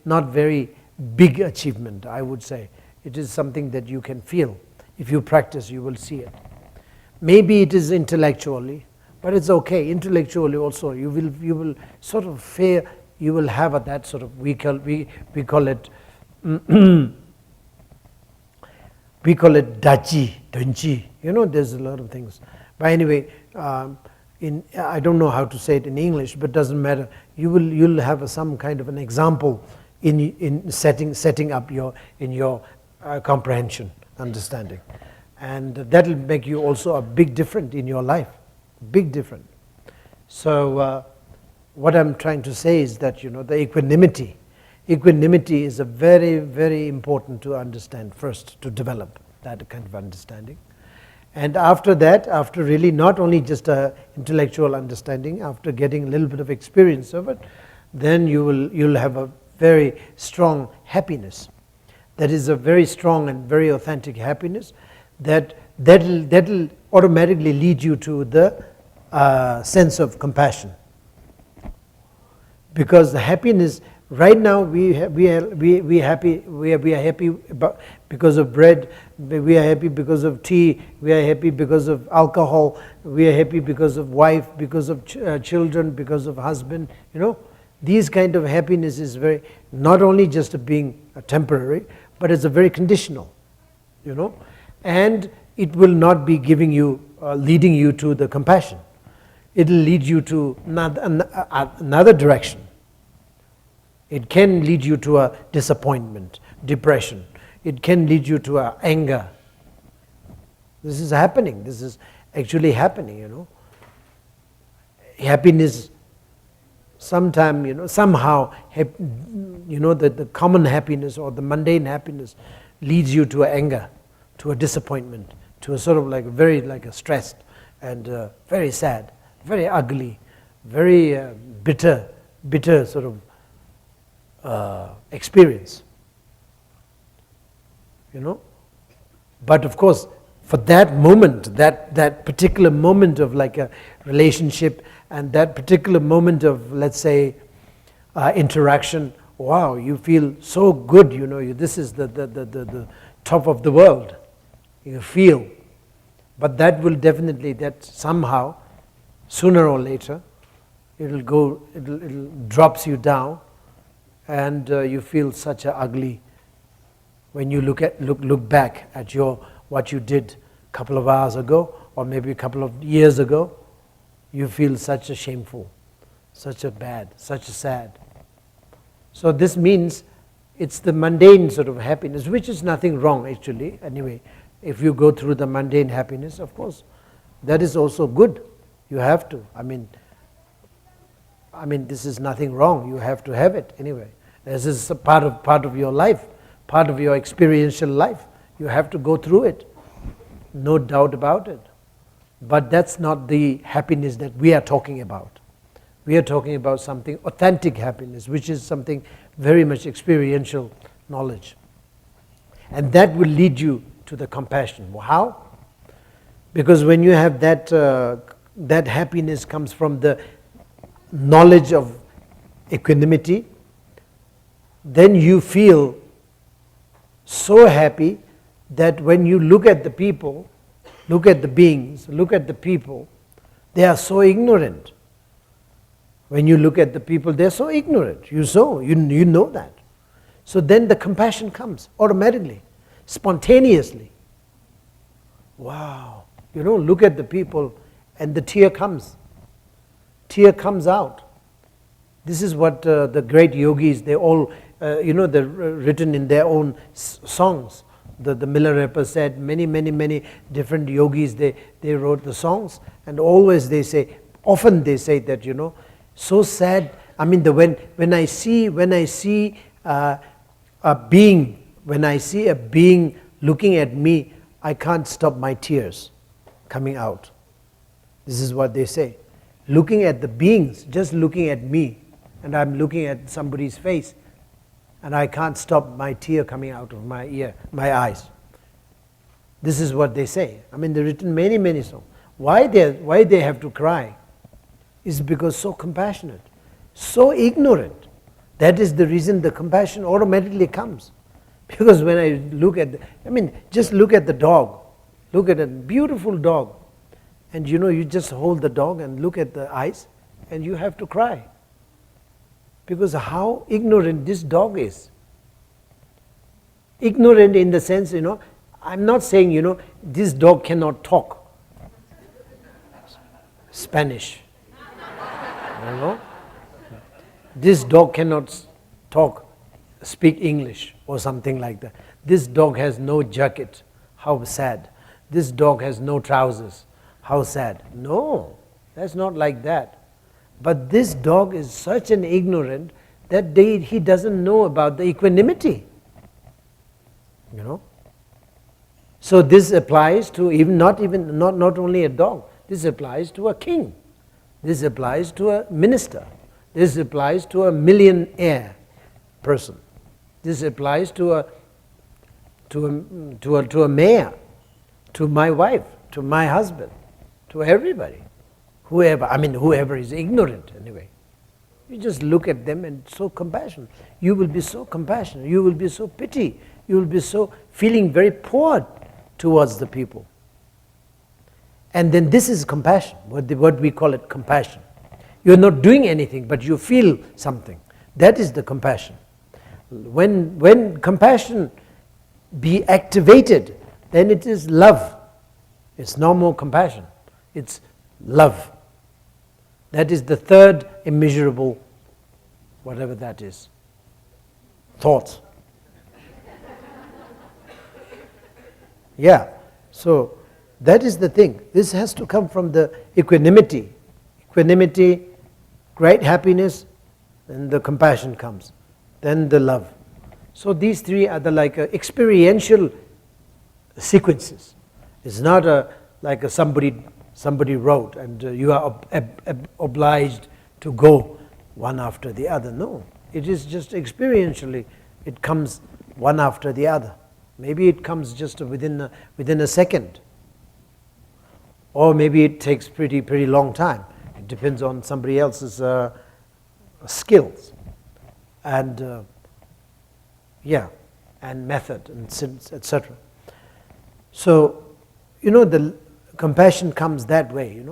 not very big achievement, I would say. It is something that you can feel. If you practice, you will see it. Maybe it is intellectually, but it's okay. Intellectually also, you will sort of feel. You will have that sort of, we call it dachi, donchi. There's a lot of things. But anyway, I don't know how to say it in English, but it doesn't matter. You'll have some kind of an example in setting up your comprehension, understanding, and that will make you also a big difference in your life, big difference. So what I'm trying to say is that the equanimity is a very, very important to understand first, to develop that kind of understanding. And after that, after really not only just a intellectual understanding, after getting a little bit of experience of it, then you'll have a very strong happiness. That is a very strong and very authentic happiness that'll automatically lead you to the sense of compassion. Because the happiness, right now we are happy because of bread, we are happy because of tea, we are happy because of alcohol, we are happy because of wife, because of children, because of husband. These kind of happiness is very, not only just being temporary, but it's a very conditional. And it will not be giving you, leading you to the compassion. It will lead you to another direction. It can lead you to a disappointment, depression. It can lead you to anger. This is happening. This is actually happening. Happiness, sometime, somehow, the common happiness or the mundane happiness leads you to anger, to a disappointment, to a sort of very stressed and very sad, very ugly, very bitter sort of experience. But of course, for that moment, that particular moment of a relationship, and that particular moment of, let's say, interaction, wow, you feel so good, this is the top of the world, you feel. But that will definitely, that somehow, sooner or later, it'll drops you down, and you feel such a ugly, when you look back at what you did a couple of hours ago, or maybe a couple of years ago, you feel such a shameful, such a bad, such a sad. So this means it's the mundane sort of happiness, which is nothing wrong actually. Anyway, if you go through the mundane happiness, of course, that is also good. You have to. I mean, this is nothing wrong. You have to have it anyway. This is a part of your life, part of your experiential life. You have to go through it, no doubt about it. But that's not the happiness that we are talking about. We are talking about something authentic happiness, which is something very much experiential knowledge. And that will lead you to the compassion. How? Because when you have that happiness comes from the knowledge of equanimity, then you feel so happy that when you look at the people, look at the beings, look at the people, they are so ignorant. When you look at the people, they are so ignorant. You know that. So then the compassion comes automatically, spontaneously. Wow. Look at the people and the tear comes. Tear comes out. This is what the great yogis, they all, they're written in their own songs. The Milarepa said many different yogis, they wrote the songs, and always often they say that, so sad. I mean, when I see a being looking at me, I can't stop my tears coming out. This is what they say. Looking at the beings, just looking at me, and I'm looking at somebody's face, and I can't stop my tear coming out of my eyes. This is what they say. I mean, they've written many songs. Why they have to cry is because so compassionate, so ignorant. That is the reason the compassion automatically comes. Because when I look at, just look at the dog. Look at a beautiful dog. And you just hold the dog and look at the eyes, and you have to cry. Because how ignorant this dog is. Ignorant in the sense, I'm not saying, this dog cannot talk Spanish. This dog cannot speak English or something like that. This dog has no jacket. How sad. This dog has no trousers. How sad. No, that's not like that. But this dog is such an ignorant that he doesn't know about the equanimity. So this applies to not only a dog. This applies to a king. This applies to a minister. This applies to a millionaire person. This applies to a mayor, to my wife, to my husband, to everybody. Whoever is ignorant anyway. You just look at them and so compassionate. You will be so compassionate. You will be so pity. You will be so feeling very poor towards the people. And then this is compassion, what we call it compassion. You're not doing anything, but you feel something. That is the compassion. When compassion be activated, then it is love. It's no more compassion. It's love. That is the third immeasurable, whatever that is, thoughts. Yeah, so that is the thing. This has to come from the equanimity. Equanimity, great happiness, then the compassion comes, then the love. So these three are the like experiential sequences. It's not like somebody wrote and you are obliged to go one after the other. No, it is just experientially. It comes one after the other. Maybe it comes just within a second, or maybe it takes pretty long time. It depends on somebody else's skills and and method and etc. So the compassion comes that way.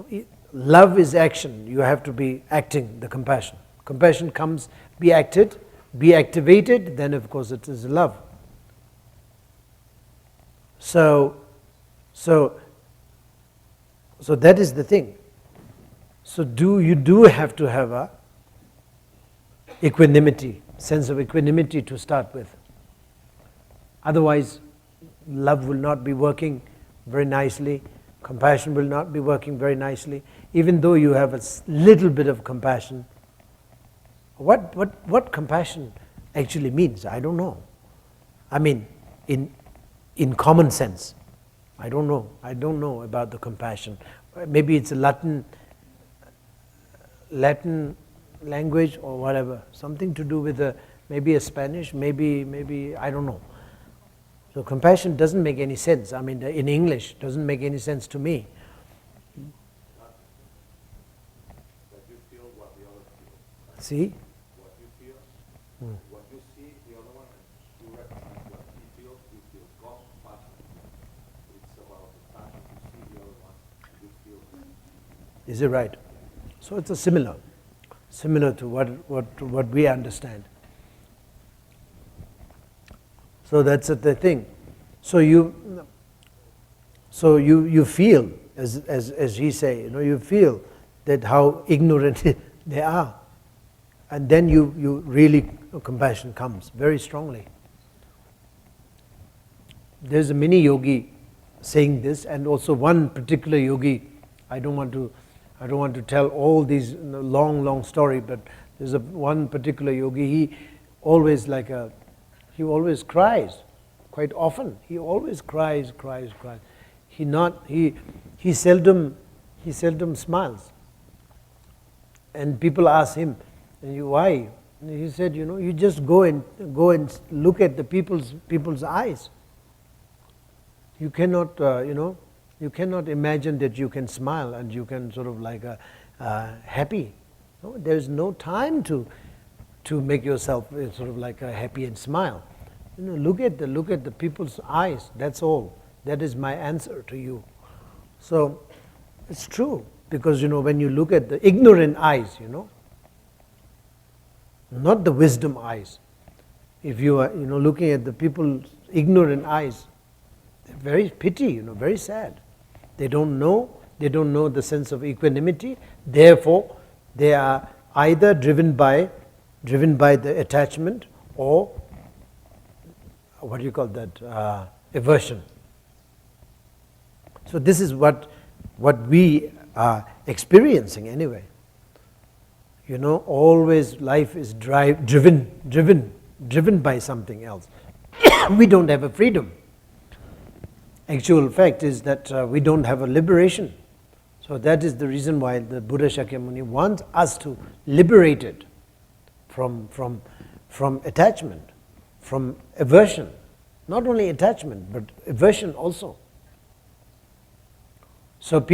Love is action. You have to be acting the compassion. Compassion comes, be acted, be activated. Then of course it is love. So that is the thing. So you do have to have a equanimity, sense of equanimity to start with. Otherwise, love will not be working very nicely. Compassion will not be working very nicely. Even though you have a little bit of compassion, what compassion actually means, I don't know. I mean, in common sense, I don't know. I don't know about the compassion. Maybe it's a Latin language or whatever, something to do with maybe a Spanish, maybe I don't know. So compassion doesn't make any sense. I mean, in English, doesn't make any sense to me. That you feel what the other feels. See? What you feel, what you see the other one, and you recognize what he feels, you feel God's passion. It's about the passion to see the other one, you feel it. Is it right? So it's similar to what we understand. So that's the thing. So you feel, as he say, you feel that how ignorant they are, and then you really compassion comes very strongly. There's a mini yogi saying this, and also one particular yogi. I don't want to tell all these long story, but there's one particular yogi. He always cries quite often. He always cries. He seldom smiles. And people ask him, why? And he said, you just go and look at the people's eyes. You cannot imagine that you can smile and you can sort of happy. No, there's no time to make yourself sort of happy and smile. Look at the people's eyes. That's all. That is my answer to you. So it's true, because when you look at the ignorant eyes, not the wisdom eyes. If you are looking at the people's ignorant eyes, they're very pity, very sad. They don't know the sense of equanimity. Therefore, they are either driven by the attachment or what do you call that, aversion. So this is what we are experiencing anyway. Always life is driven by something else. We don't have a freedom. Actual fact is that we don't have a liberation. So that is the reason why the Buddha Shakyamuni wants us to liberate it from attachment, from aversion. Not only attachment, but aversion also. So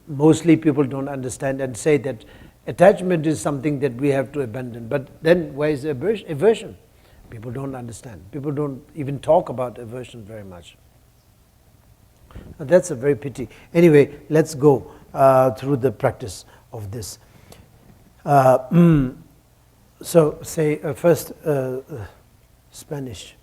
mostly people don't understand and say that Attachment is something that we have to abandon. But then where is aversion? People don't understand. People don't even talk about aversion very much. And that's a very pity. Anyway, let's go through the practice of this. So say first Spanish.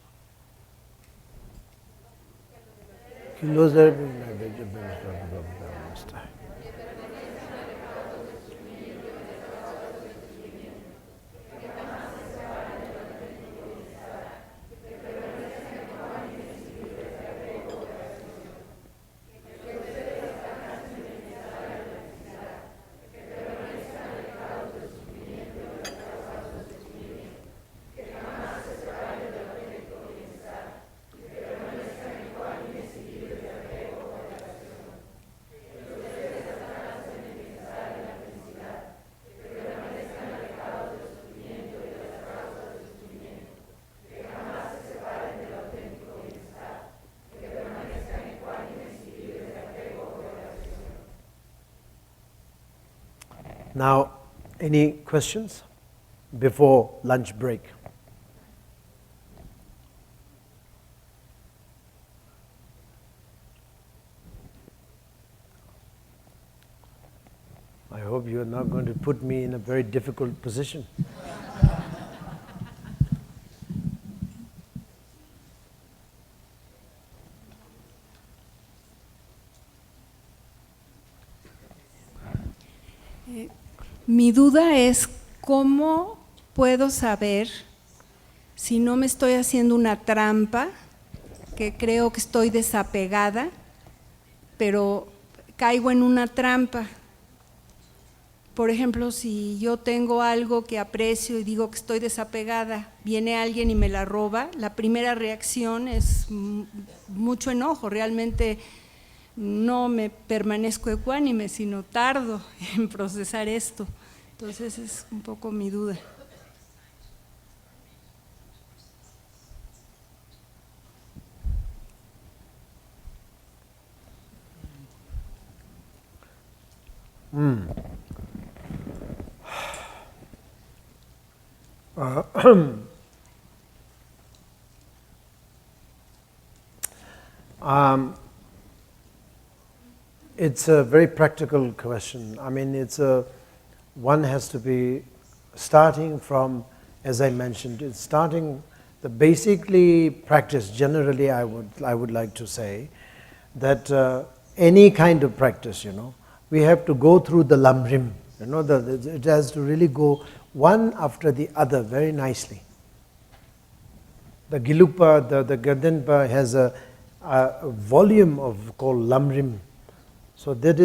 Now, any questions before lunch break? I hope you are not going to put me in a very difficult position. Mi duda es cómo puedo saber si no me estoy haciendo una trampa, que creo que estoy desapegada, pero caigo en una trampa. Por ejemplo, si yo tengo algo que aprecio y digo que estoy desapegada, viene alguien y me la roba, la primera reacción es mucho enojo, realmente no me permanezco ecuánime, sino tardo en procesar esto. Entonces es un poco mi duda. It's a very practical question. I mean, one has to be starting from, as I mentioned, it's starting the basically practice. Generally, I would like to say that any kind of practice, we have to go through the lamrim. It has to really go one after the other very nicely. The Gyalwang, the Gyalwang has a volume called lamrim. So that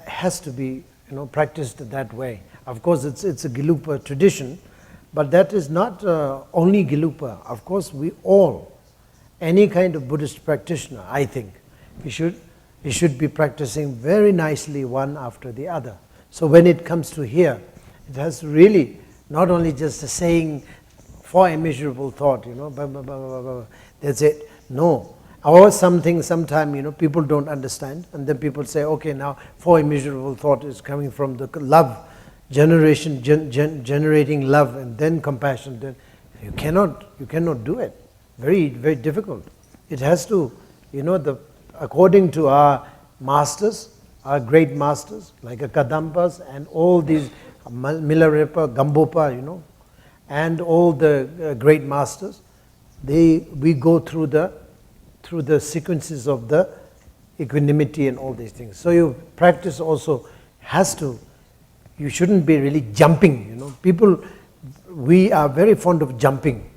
has to be practiced that way. Of course, it's a Gyalwang tradition, but that is not only Gyalwang. Of course, we all, any kind of Buddhist practitioner, I think, we should be practicing very nicely one after the other. So when it comes to here, it has really not only just a saying for immeasurable thought, blah, blah, blah, blah, blah, that's it. No. Or sometime, people don't understand, and then people say, okay, now for immeasurable thought is coming from the love, generating love, and then compassion. Then you cannot do it. Very, very difficult. It has to, according to our masters, our great masters, like Kadampas and all these Milarepa, Gambopa, and all the great masters, we go through the sequences of the equanimity and all these things. So your practice also has to, you shouldn't be really jumping. People, we are very fond of jumping.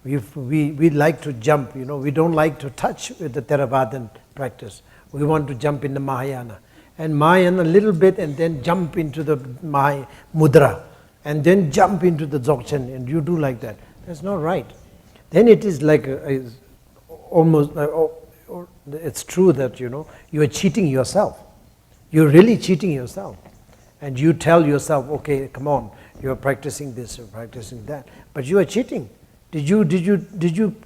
We like to jump. We don't like to touch with the Theravadan practice. We want to jump in the Mahayana. And Mahayana a little bit, and then jump into the Mahamudra, and then jump into the Dzogchen, and you do like that. That's not right. Then it is like almost, it's true that you are cheating yourself. You're really cheating yourself, and you tell yourself, okay, come on, you are practicing this, you're practicing that, but you are cheating. Did you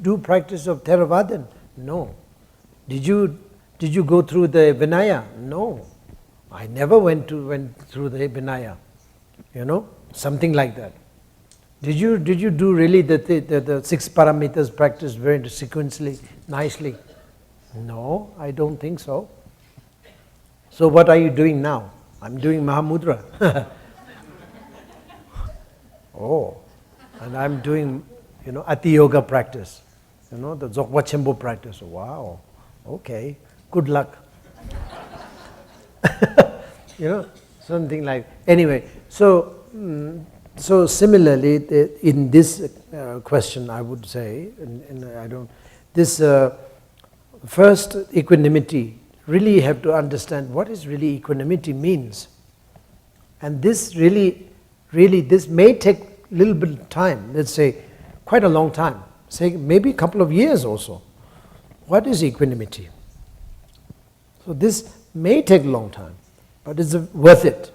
do practice of Theravadan? No. Did you go through the Vinaya? No. I never went through the Vinaya. something like that. Did you do really the 6 parameters practice very sequentially, nicely? No, I don't think so. So what are you doing now? I'm doing Mahamudra. Oh, and I'm doing, Ati Yoga practice, the Dzogwa Chenpo practice. Wow, okay, good luck. Something like, anyway, so similarly, in this question, I would say, this first equanimity, really have to understand what is really equanimity means. And this really, this may take a little bit of time, let's say quite a long time, say maybe a couple of years also. What is equanimity? So this may take a long time, but it's worth it,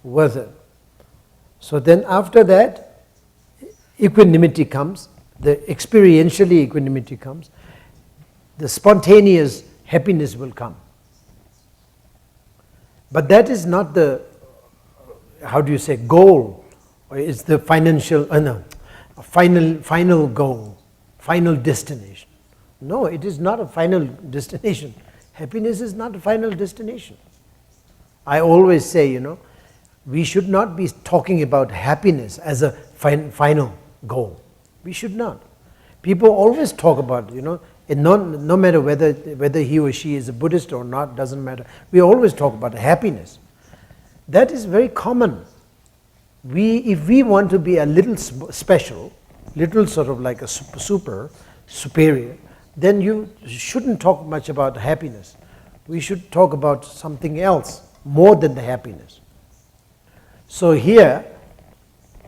worth it. So then after that, equanimity comes, the experientially equanimity comes, the spontaneous happiness will come. But that is not the, goal, or it's the final goal, final destination. No, it is not a final destination. Happiness is not a final destination. I always say, we should not be talking about happiness as a final goal. We should not. People always talk about, no matter whether he or she is a Buddhist or not, doesn't matter. We always talk about happiness. That is very common. If we want to be a little special, little sort of like a superior, then you shouldn't talk much about happiness. We should talk about something else more than the happiness. So here,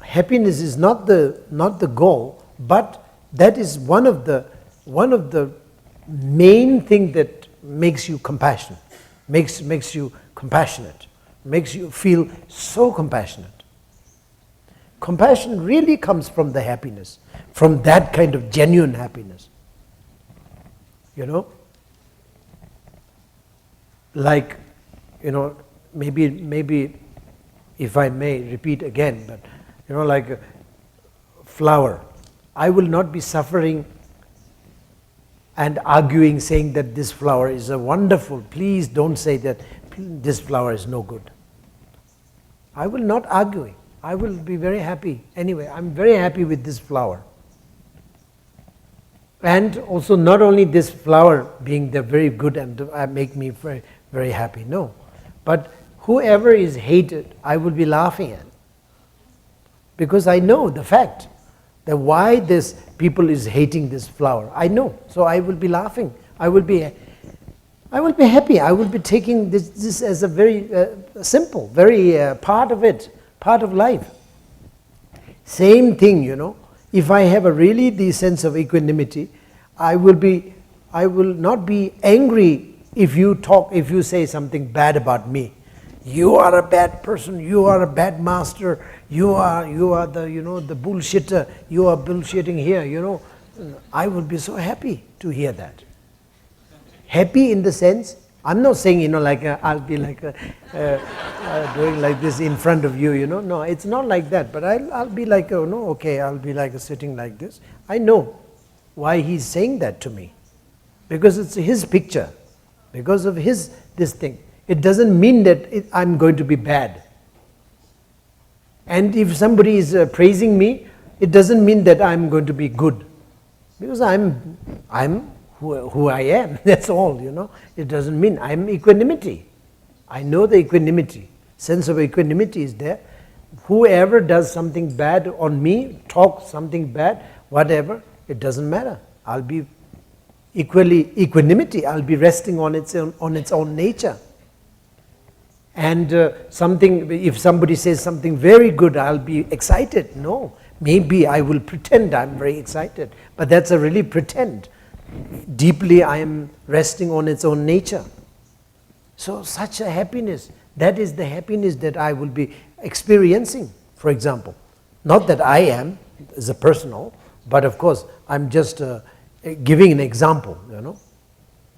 happiness is not the goal, but that is one of the main thing that makes you compassionate, makes you compassionate, makes you feel so compassionate. Compassion really comes from the happiness, from that kind of genuine happiness. Like, maybe if I may repeat again, but like a flower, I will not be suffering and arguing, saying that this flower is a wonderful, please don't say that this flower is no good. I will not argue. I will be very happy. Anyway, I'm very happy with this flower. And also not only this flower being the very good and make me very, very happy, no. But whoever is hated, I will be laughing at. Because I know the fact that why this people is hating this flower. I know, so I will be laughing. I will be happy. I will be taking this as a very simple, very part of it, part of life. Same thing, if I have really the sense of equanimity, I will not be angry if you say something bad about me. You are a bad person, you are a bad master, you are the bullshitter, you are bullshitting here, I will be so happy to hear that. Happy in the sense, I'm not saying, I'll be like doing like this in front of you, no, it's not like that, but I'll be like, I'll be like sitting like this. I know why he's saying that to me, because it's his picture, because of this thing. It doesn't mean that I'm going to be bad. And if somebody is praising me, it doesn't mean that I'm going to be good, because I'm who I am. That's all. It doesn't mean I'm equanimity. I know the equanimity. Sense of equanimity is there. Whoever does something bad on me, talks something bad, whatever, it doesn't matter. I'll be equanimity. I'll be resting on its own nature. And if somebody says something very good, I'll be excited. No, maybe I will pretend I'm very excited, but that's a really pretend. Deeply I am resting on its own nature. So such a happiness, that is the happiness that I will be experiencing, for example. Not that I am as a personal, but of course I'm just giving an example,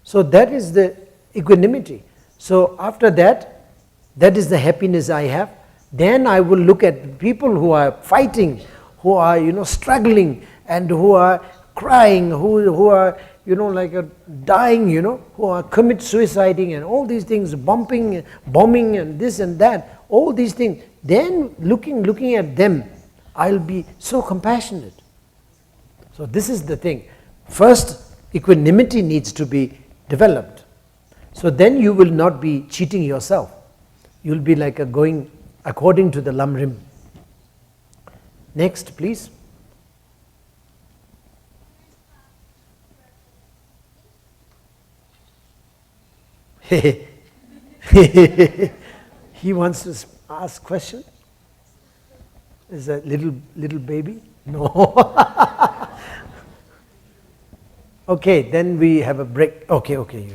So that is the equanimity. So after that, that is the happiness I have. Then I will look at people who are fighting, who are struggling, and who are crying, who are dying, who are commit suiciding and all these things, bombing and this and that, all these things. Then looking at them, I'll be so compassionate. So this is the thing. First, equanimity needs to be developed. So then you will not be cheating yourself. You'll be like going according to the lamrim. Next, please. He wants to ask question. Is a little baby? No. Okay, then we have a break. Okay.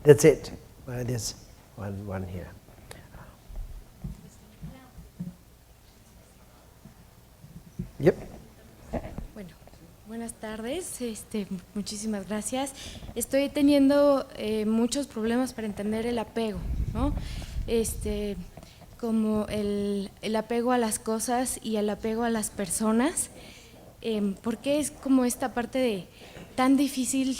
That's it. There's one here. Yep. Bueno, buenas tardes. Muchísimas gracias. Estoy teniendo muchos problemas para entender el apego, ¿no? Como el apego a las cosas y el apego a las personas. ¿Por qué es como esta parte de tan difícil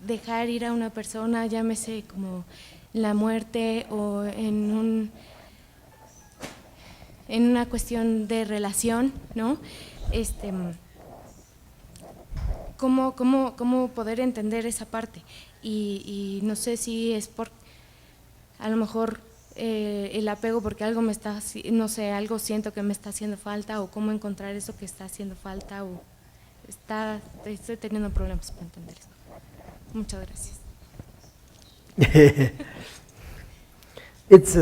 dejar ir a una persona, llámese como la muerte o en una cuestión de relación, ¿no? ¿Cómo poder entender esa parte? Y no sé si es por, a lo mejor, el apego porque algo me está, no sé, algo siento que me está haciendo falta, o cómo encontrar eso que está haciendo falta, o estoy teniendo problemas para entender eso. Muchas gracias. It's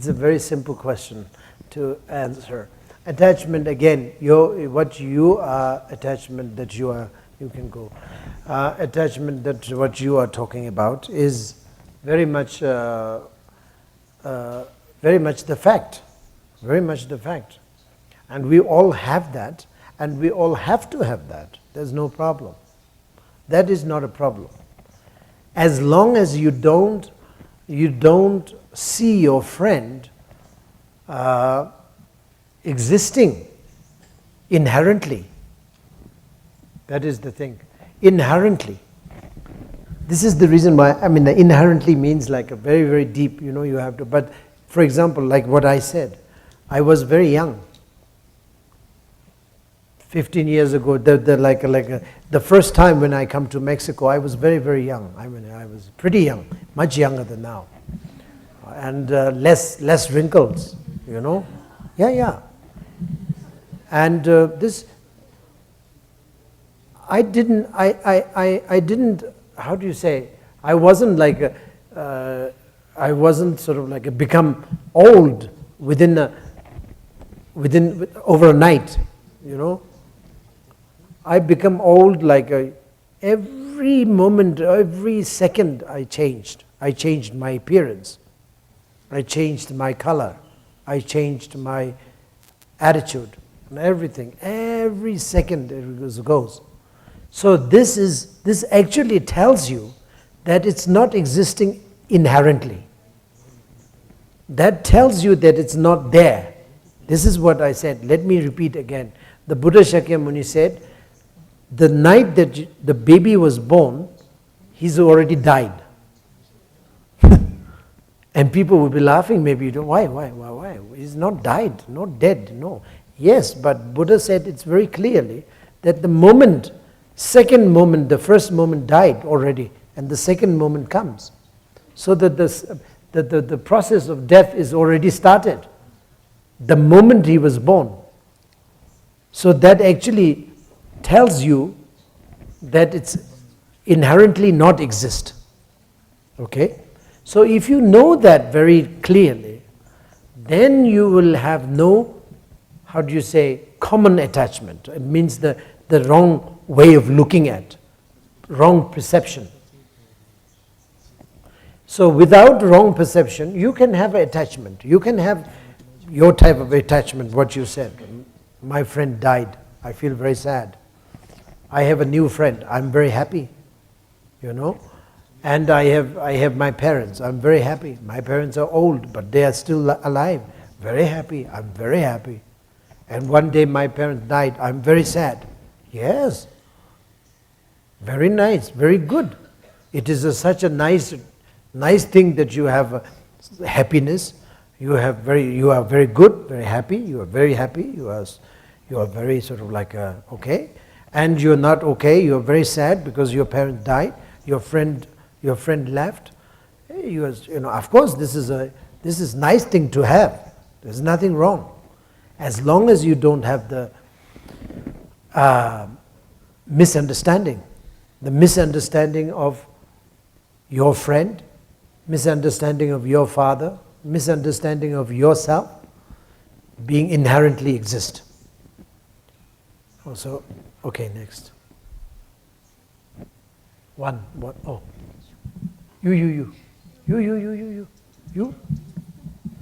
a very simple question to answer. Attachment, again, what you are, attachment that you are, you can go. Attachment that what you are talking about is very much the fact, and we all have that, and we all have to have that. There's no problem. That is not a problem. As long as you don't see your friend existing inherently. That is the thing. Inherently. This is the reason why, the inherently means like a very, very deep, you have to, but for example, like what I said, I was very young. 15 years ago, the first time when I come to Mexico, I was very, very young. I was pretty young, much younger than now. And less wrinkles, Yeah. And I didn't, how do you say, I wasn't sort of like become old overnight, I become old every moment, every second I changed. I changed my appearance. I changed my color. I changed my attitude and everything. Every second it goes. So this actually tells you that it's not existing inherently. That tells you that it's not there. This is what I said. Let me repeat again. The Buddha Shakyamuni said, the night that the baby was born, he's already died. And people will be laughing, maybe, why? He's not died, not dead, no. Yes, but Buddha said it's very clearly that the second moment, the first moment died already, and the second moment comes. So that the process of death is already started, the moment he was born. So that actually tells you that it's inherently not exist. Okay? So if you know that very clearly, then you will have no, common attachment. It means the wrong way of looking at, wrong perception. So without wrong perception, you can have attachment. You can have your type of attachment, what you said. My friend died, I feel very sad. I have a new friend, I'm very happy, And I have my parents, I'm very happy. My parents are old, but they are still alive, Very happy, I'm very happy. And one day my parents died, I'm very sad. Yes, very nice, very good. It is such a nice thing that you have happiness. You are very good, very happy. You are very happy. You are very sort of like okay, and you are not okay. You are very sad because your parents died. Your friend left. Hey, of course, this is nice thing to have. There's nothing wrong, as long as you don't have the misunderstanding. The misunderstanding of your friend, misunderstanding of your father, misunderstanding of yourself, being inherently exist. Also, okay, next. One, oh. You. You?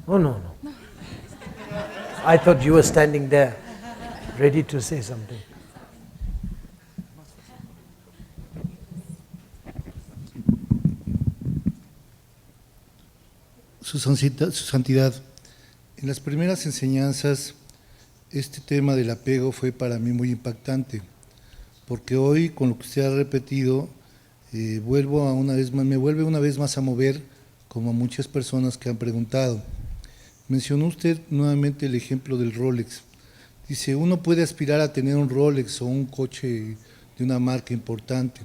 Oh, no. I thought you were standing there, ready to say something. Su Santidad, en las primeras enseñanzas, este tema del apego fue para mí muy impactante, porque hoy, con lo que usted ha repetido, me vuelve una vez más a mover, como a muchas personas que han preguntado. Mencionó usted nuevamente el ejemplo del Rolex. Dice, uno puede aspirar a tener un Rolex o un coche de una marca importante,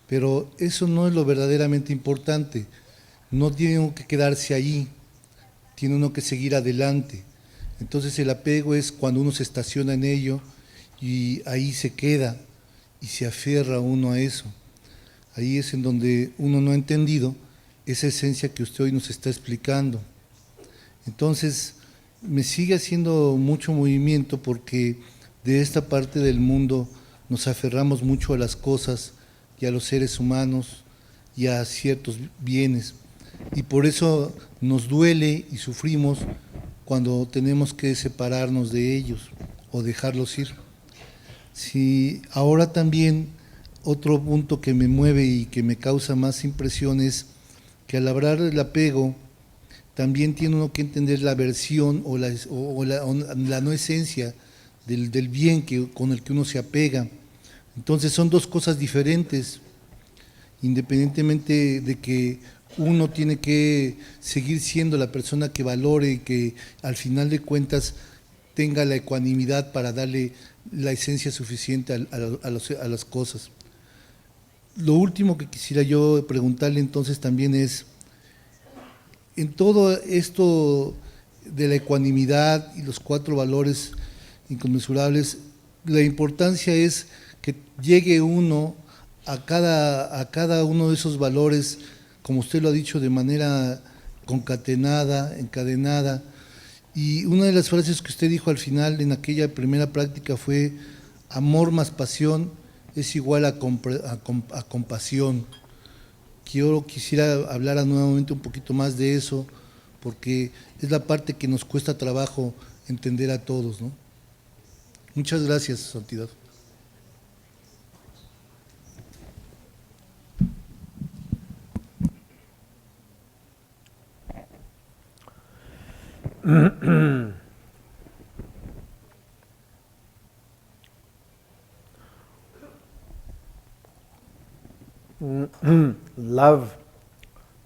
pero eso no es lo verdaderamente importante. No tiene uno que quedarse allí, tiene uno que seguir adelante. Entonces el apego es cuando uno se estaciona en ello y ahí se queda y se aferra uno a eso. Ahí es en donde uno no ha entendido esa esencia que usted hoy nos está explicando. Entonces me sigue haciendo mucho movimiento porque de esta parte del mundo nos aferramos mucho a las cosas y a los seres humanos y a ciertos bienes. Y por eso nos duele y sufrimos cuando tenemos que separarnos de ellos o dejarlos ir. Sí, ahora también otro punto que me mueve y que me causa más impresión es que al hablar del apego también tiene uno que entender la versión o la no esencia del bien con el que uno se apega. Entonces son dos cosas diferentes, independientemente de que uno tiene que seguir siendo la persona que valore y que al final de cuentas tenga la ecuanimidad para darle la esencia suficiente a las cosas. Lo último que quisiera yo preguntarle entonces también es, en todo esto de la ecuanimidad y los 4 valores inconmensurables, la importancia es que llegue uno a cada uno de esos valores, como usted lo ha dicho, de manera concatenada, encadenada. Y una de las frases que usted dijo al final en aquella primera práctica fue: amor más pasión es igual a compasión. Quisiera hablar nuevamente un poquito más de eso, porque es la parte que nos cuesta trabajo entender a todos, ¿no? Muchas gracias, Santidad. Love,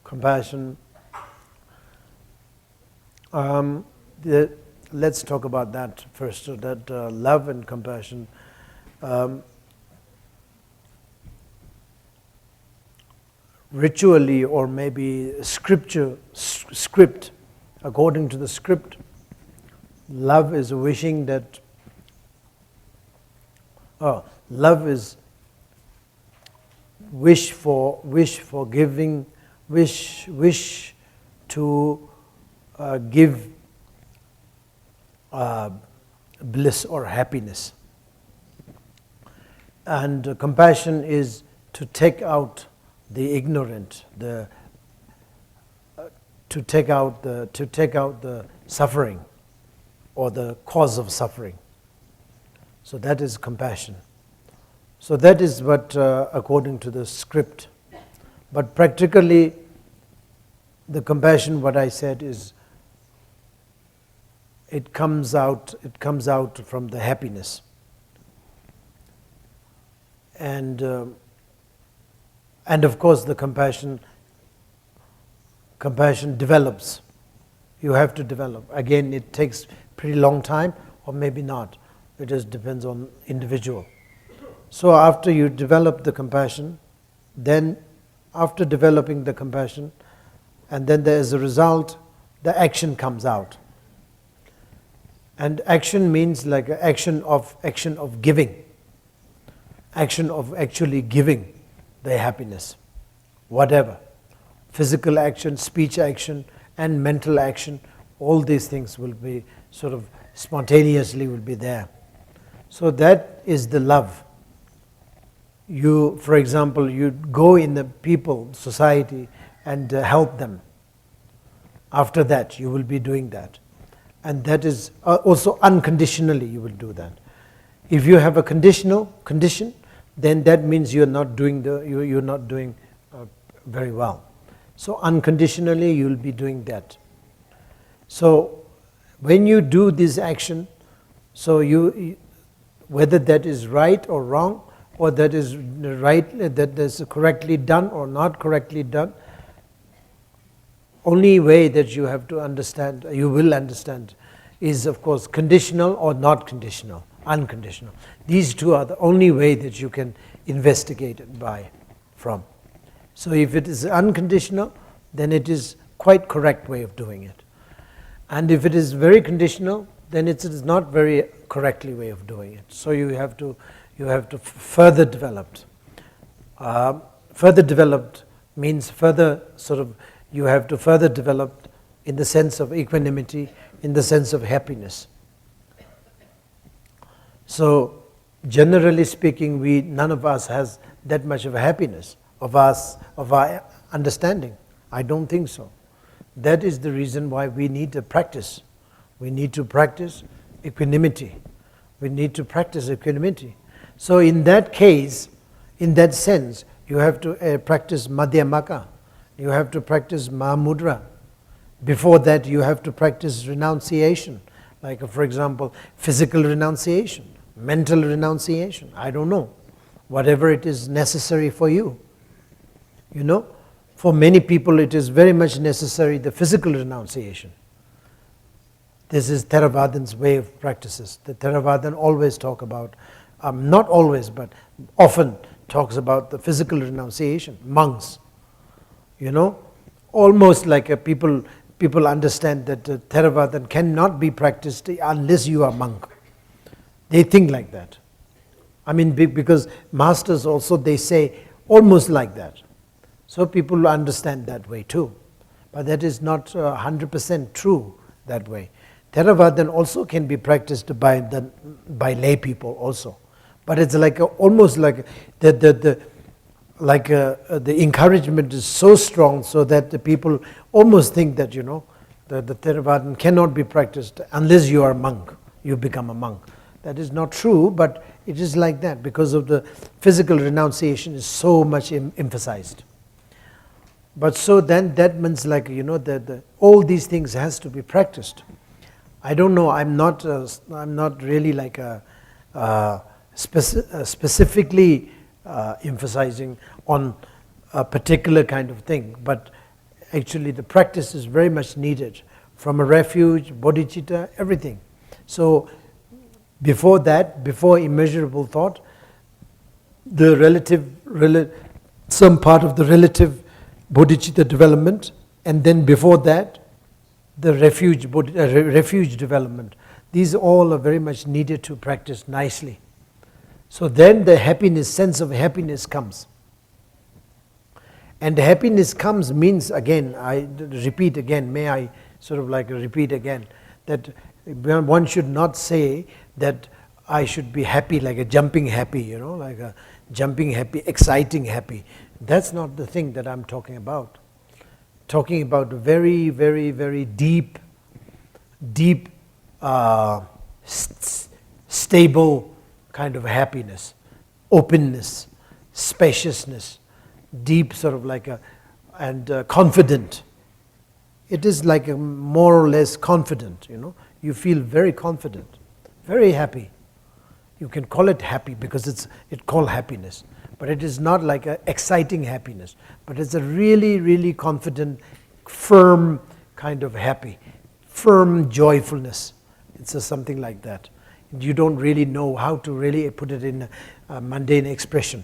compassion. Let's talk about that first. So that love and compassion. Ritually, or maybe script, according to the script, love is wishing that. Love is wish for giving, wish to give bliss or happiness, and compassion is to take out the ignorant, to take out the suffering or the cause of suffering. So that is compassion. So that is what according to the script. But practically, the compassion, what I said, is it comes out from the happiness. And of course the compassion develops. You have to develop. Again, it takes pretty long time, or maybe not. It just depends on individual. So after you develop the compassion, then after developing the compassion, and then there is a result, the action comes out. And action means like an action of giving. Action of actually giving the happiness, whatever. Physical action, speech action, and mental action, all these things will be sort of spontaneously will be there. So that is the love. You, for example, you go in the people, society, and help them. After that, you will be doing that. And that is also unconditionally you will do that. If you have a conditional condition, then that means you're not doing very well. So unconditionally you will be doing that. So when you do this action, so you, whether that is right or wrong, or that is right, that is correctly done or not correctly done, only way that you have to understand, you will understand, is of course conditional or not conditional, unconditional. These two are the only way that you can investigate it from. So if it is unconditional, then it is quite correct way of doing it. And if it is very conditional, then it is not very correctly way of doing it. So you have to further develop. Further developed means further sort of, you have to further develop in the sense of equanimity, in the sense of happiness. So generally speaking, none of us has that much of a happiness of our understanding. I don't think so. That is the reason why we need to practice. We need to practice equanimity. We need to practice equanimity. So in that case, in that sense, you have to practice Madhyamaka. You have to practice Mahamudra. Before that, you have to practice renunciation. Like, for example, physical renunciation, mental renunciation. I don't know. Whatever it is necessary for you. You know, for many people it is very much necessary, the physical renunciation. This is Theravadan's way of practices. The Theravadan always talk about, not always, but often talks about the physical renunciation. Monks, you know, almost like people understand that Theravadan cannot be practiced unless you are a monk. They think like that. I mean, because masters also, they say almost like that. So people understand that way too. But that is not 100% true that way. Theravadan also can be practiced by lay people also. But it's like almost like the encouragement is so strong so that the people almost think that, you know, the Theravadan cannot be practiced unless you are a monk, you become a monk. That is not true, but it is like that because of the physical renunciation is so much emphasized. But so then that means, like, you know, that all these things has to be practiced. I don't know, I'm not really like specifically emphasizing on a particular kind of thing, but actually the practice is very much needed from a refuge, bodhicitta, everything. So before that, before immeasurable thought, some part of the relative bodhicitta development, and then before that, the refuge development. These all are very much needed to practice nicely. So then the happiness, sense of happiness comes. And happiness comes means, again, I repeat again, may I sort of like repeat again, that one should not say that I should be happy, like a jumping happy, you know, like a jumping happy, exciting happy. That's not the thing that I'm talking about. Talking about a very, very, very deep, stable kind of happiness, openness, spaciousness, deep sort of like and confident. It is like a more or less confident, you know. you feel very confident, very happy. You can call it happy because it's called happiness, but it is not like an exciting happiness, but it's a really, really confident, firm kind of happy, firm joyfulness. It's just something like that. You don't really know how to really put it in a mundane expression.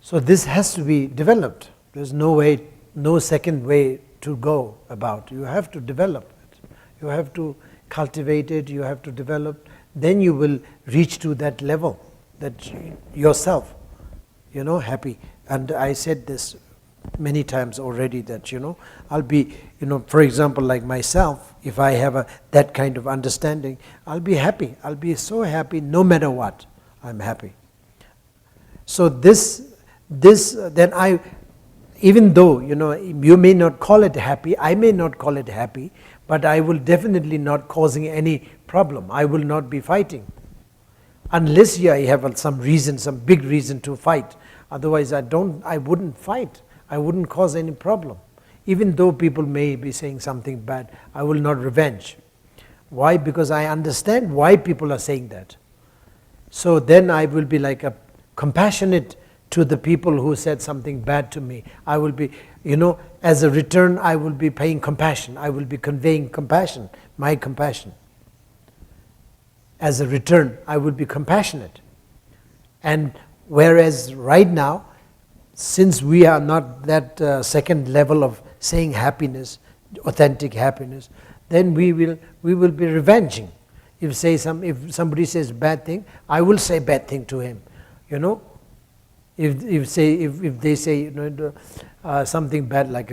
So this has to be developed. There's no way, no second way to go about. You have to develop it. You have to cultivate it. You have to develop. Then you will reach to that level, that yourself, happy. And I said this many times already, that I'll be, for example, like myself, if I have that kind of understanding, I'll be happy. I'll be so happy no matter what. I'm happy. So this then I, even though you may not call it happy, I may not call it happy, but I will definitely not causing any problem. I will not be fighting, unless I have some reason, some big reason to fight. Otherwise, I wouldn't fight. I wouldn't cause any problem. Even though people may be saying something bad, I will not revenge. Why? Because I understand why people are saying that. So then I will be like a compassionate to the people who said something bad to me. I will be, as a return, I will be paying compassion. I will be conveying compassion, my compassion. As a return, I will be compassionate. And whereas right now, since we are not that second level of saying happiness, authentic happiness, then we will be revenging. If somebody says bad thing, I will say bad thing to him. If they say something bad, like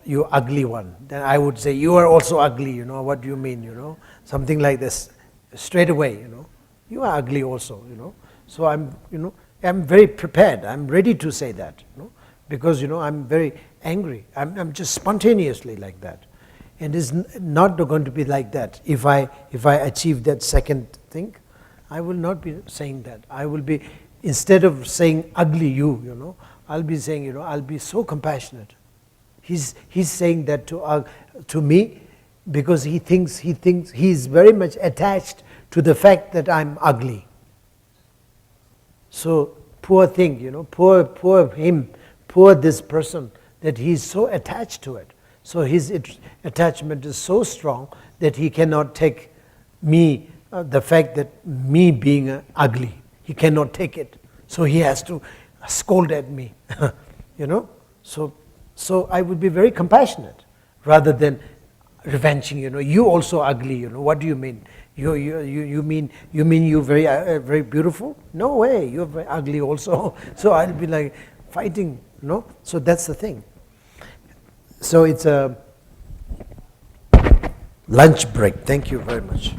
you ugly one, then I would say you are also ugly. What do you mean? Something like this, straight away. You are ugly also. So I'm very prepared. I'm ready to say that. Because I'm very angry. I'm just spontaneously like that. And it's not going to be like that. If I achieve that second thing, I will not be saying that. I will be, instead of saying ugly you, I'll be saying, I'll be so compassionate. He's saying that to me because he thinks he's very much attached to the fact that I'm ugly. So poor thing, poor him, poor this person, that he's so attached to it. So his attachment is so strong that he cannot take me, the fact that me being ugly, he cannot take it. So he has to scold at me, So I would be very compassionate rather than revenging. You also ugly. What do you mean? You mean you very beautiful? No way. You're very ugly also. So I'll be like fighting. So that's the thing. So it's a lunch break. Thank you very much.